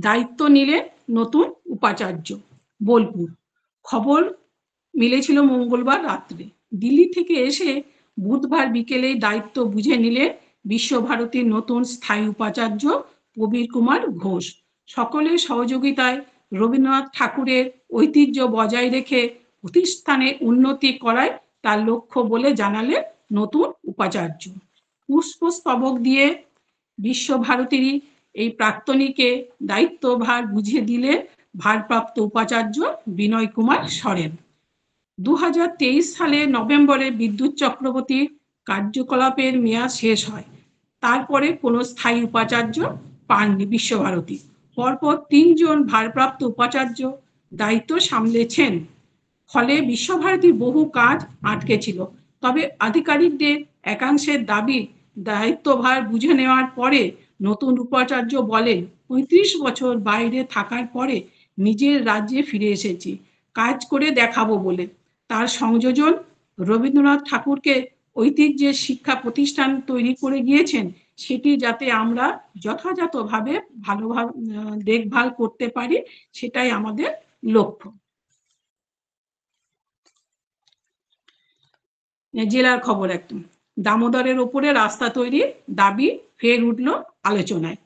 দায়িত্ব নিলে নতুন উপাচার্য। বোলপুর। খবর মিলেছিল মঙ্গলবার রাত্রে। দিল্লি থেকে এসে বুধবার বিকেলে দায়িত্ব বুঝে নিলেন বিশ্বভারতীর নতুন স্থায়ী উপাচার্য প্রবীর কুমার ঘোষ। সকলের সহযোগিতায় রবীন্দ্রনাথ ঠাকুরের ঐতিহ্য বজায় রেখে প্রতিষ্ঠানের উন্নতি করাই তার লক্ষ্য বলে জানালেন নতুন উপাচার্য। পুষ্পস্তবক দিয়ে বিশ্বভারতীর এই প্রাক্তনীকে দায়িত্বভার বুঝিয়ে দিলে ভারপ্রাপ্ত উপাচার্য বিনয় কুমার সরেন। ২০২৩ সালের নভেম্বরে বিদ্যুৎ চক্রবর্তীর কার্যকলাপের মেয়াদ শেষ হয়। তারপরে কোনো স্থায়ী উপাচার্য পাননি বিশ্বভারতী। পরপর ৩ জন ভারপ্রাপ্ত উপাচার্য দায়িত্ব সামলেছেন। ফলে বিশ্বভারতীর বহু কাজ আটকে ছিল। তবে আধিকারিকদের একাংশের দাবি, দায়িত্বভার বুঝে নেওয়ার পরে নতুন উপাচার্য বলেন, ৩৫ বছর বাইরে থাকার পরে নিজের রাজ্যে ফিরে এসেছি কাজ করে দেখাবো বলে। তার সংযোজন, রবীন্দ্রনাথ ঠাকুরকে ঐতিহ্যের শিক্ষা প্রতিষ্ঠান তৈরি করে গিয়েছেন, সেটি যাতে আমরা যথাযথভাবে ভালোভাবে দেখভাল করতে পারি, সেটাই আমাদের লক্ষ্য। জেলার খবর একদম। দামোদরের ওপরে রাস্তা তৈরির দাবি ফের উঠল আলোচনায়।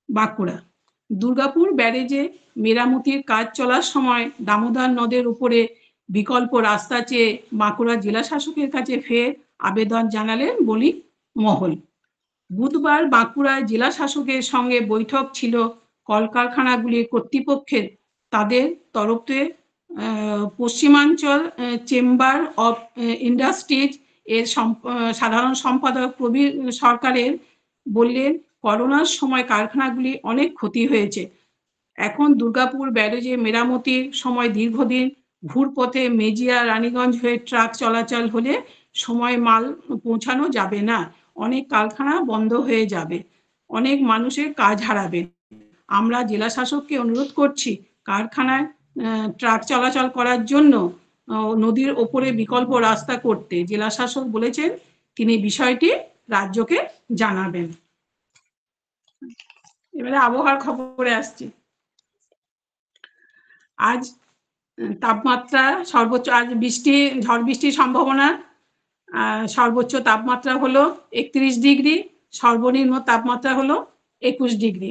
বাঁকুড়া। দুর্গাপুর ব্যারেজে মেরামতির কাজ চলার সময় দামোদর নদের উপরে বিকল্প রাস্তা চেয়ে বাঁকুড়া জেলা শাসকের কাছে ফের আবেদন জানালেন বণিক মহল। বুধবার বাঁকুড়ায় জেলা শাসকের সঙ্গে বৈঠক ছিল কলকারখানাগুলির কর্তৃপক্ষের। তাদের তরফে পশ্চিমাঞ্চল চেম্বার অফ ইন্ডাস্ট্রিজ এর সাধারণ সম্পাদক প্রবীর সরকারের বললেন, করোনার সময় কারখানাগুলি অনেক ক্ষতি হয়েছে। এখন দুর্গাপুর ব্যারেজে মেরামতির সময় দীর্ঘদিন ঘুরপথে মেজিয়া রানীগঞ্জ হয়ে ট্রাক চলাচল হলে সময় মাল পৌঁছানো যাবে না। অনেক কারখানা বন্ধ হয়ে যাবে, অনেক মানুষের কাজ হারাবে। আমরা জেলা শাসককে অনুরোধ করছি কারখানায় ট্রাক চলাচল করার জন্য নদীর ওপরে বিকল্প রাস্তা করতে। জেলা শাসক বলেছেন তিনি বিষয়টি রাজ্যকে জানাবেন। এবারে আবহাওয়ার খবরে আসছি। আজ তাপমাত্রা সর্বোচ্চ, আজ ঝড় বৃষ্টির সম্ভাবনা। সর্বোচ্চ তাপমাত্রা হলো 31 ডিগ্রি, সর্বনিম্ন তাপমাত্রা হলো 21 ডিগ্রি।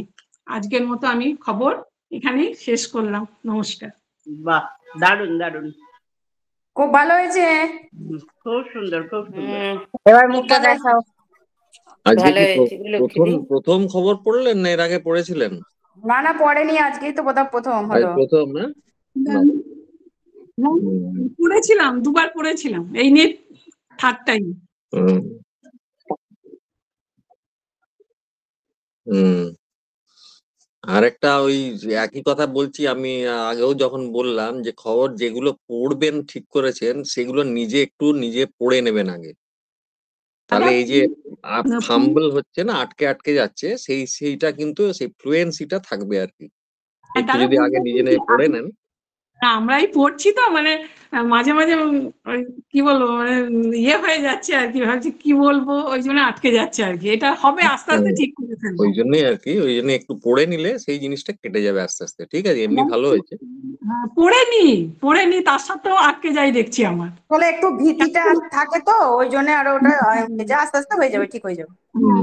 আজকের মতো আমি খবর এখানেই শেষ করলাম। নমস্কার। বাহ, দারুণ দারুণ, খুব ভালো হয়েছে। খুব সুন্দর, খুব সুন্দর। এবার মুখটা দেখাও। আজকে ভালো কি হয়েছে প্রথম খবর পড়লেন না এর আগে পড়েছিলেন? না না, পড়েনি, আজকেই তো প্রথম আজ হলো। প্রথম না? পড়েছিলাম, দুবার পড়েছিলাম, এই নিয়ে থার্ড টাইম। আরেকটা ওই একই কথা বলছি আমি, আগেও যখন বললাম যে খবর যেগুলো পড়বেন ঠিক করেছেন সেগুলো নিজে পড়ে নেবেন আগে, তাহলে এই যে ফাম্বল হচ্ছে না, আটকে যাচ্ছে, সেইটা কিন্তু সেই ফ্লুয়েন্সিটা থাকবে আর কি। একটু যদি আগে নিজে পড়ে নেন। আমরাই পড়ছি তো, মানে মাঝে মাঝে কি বলবো, মানে ইয়ে হয়ে যাচ্ছে আর কি, ভাবছি কি বলবো, ওই জন্য আটকে যাচ্ছে আর কি। এটা হবে আস্তে আস্তে ঠিক করে ফেলবো। ওই জন্যই আর কি, ওই জন্য একটু পড়ে নিলে সেই জিনিসটা কেটে যাবে আস্তে আস্তে। ঠিক আছে, এমনি ভালো হয়েছে। পড়েনি তার সাথেও আটকে যাই দেখছি আমার। বলে একটু ভীতিটা থাকে তো, ওই জন্য আরো ওটা আস্তে আস্তে হয়ে যাবে, ঠিক হয়ে যাবে।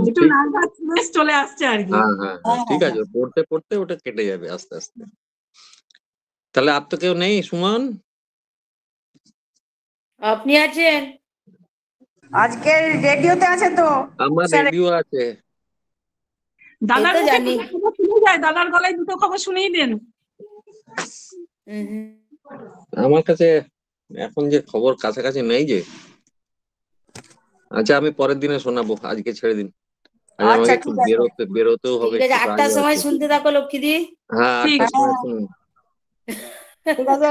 একটু নার্ভাসনেস চলে আসছে আর কি। হ্যাঁ, ঠিক আছে, পড়তে পড়তে ওটা কেটে যাবে আস্তে আস্তে। তাহলে আর তো কেউ নেই? সুমন, আপনি আছেন? আজকে রেডিওতে আছে তো? আমার রেডিও আছে। দাদার দাদার গলায় দুটো খবর শুনেই দেন। আমার কাছে এখন যে খবর কাছাকাছি নেই যে। আচ্ছা, আমি পরের দিনে শোনাবো, আজকে ছেড়ে দিন। আমাকে একটু বেরোতেও হবে। 8টার সময় শুনতে থাকো লক্ষ্মীদি। হ্যাঁ, 8টার সময় শুনুন। ঠিক আছে।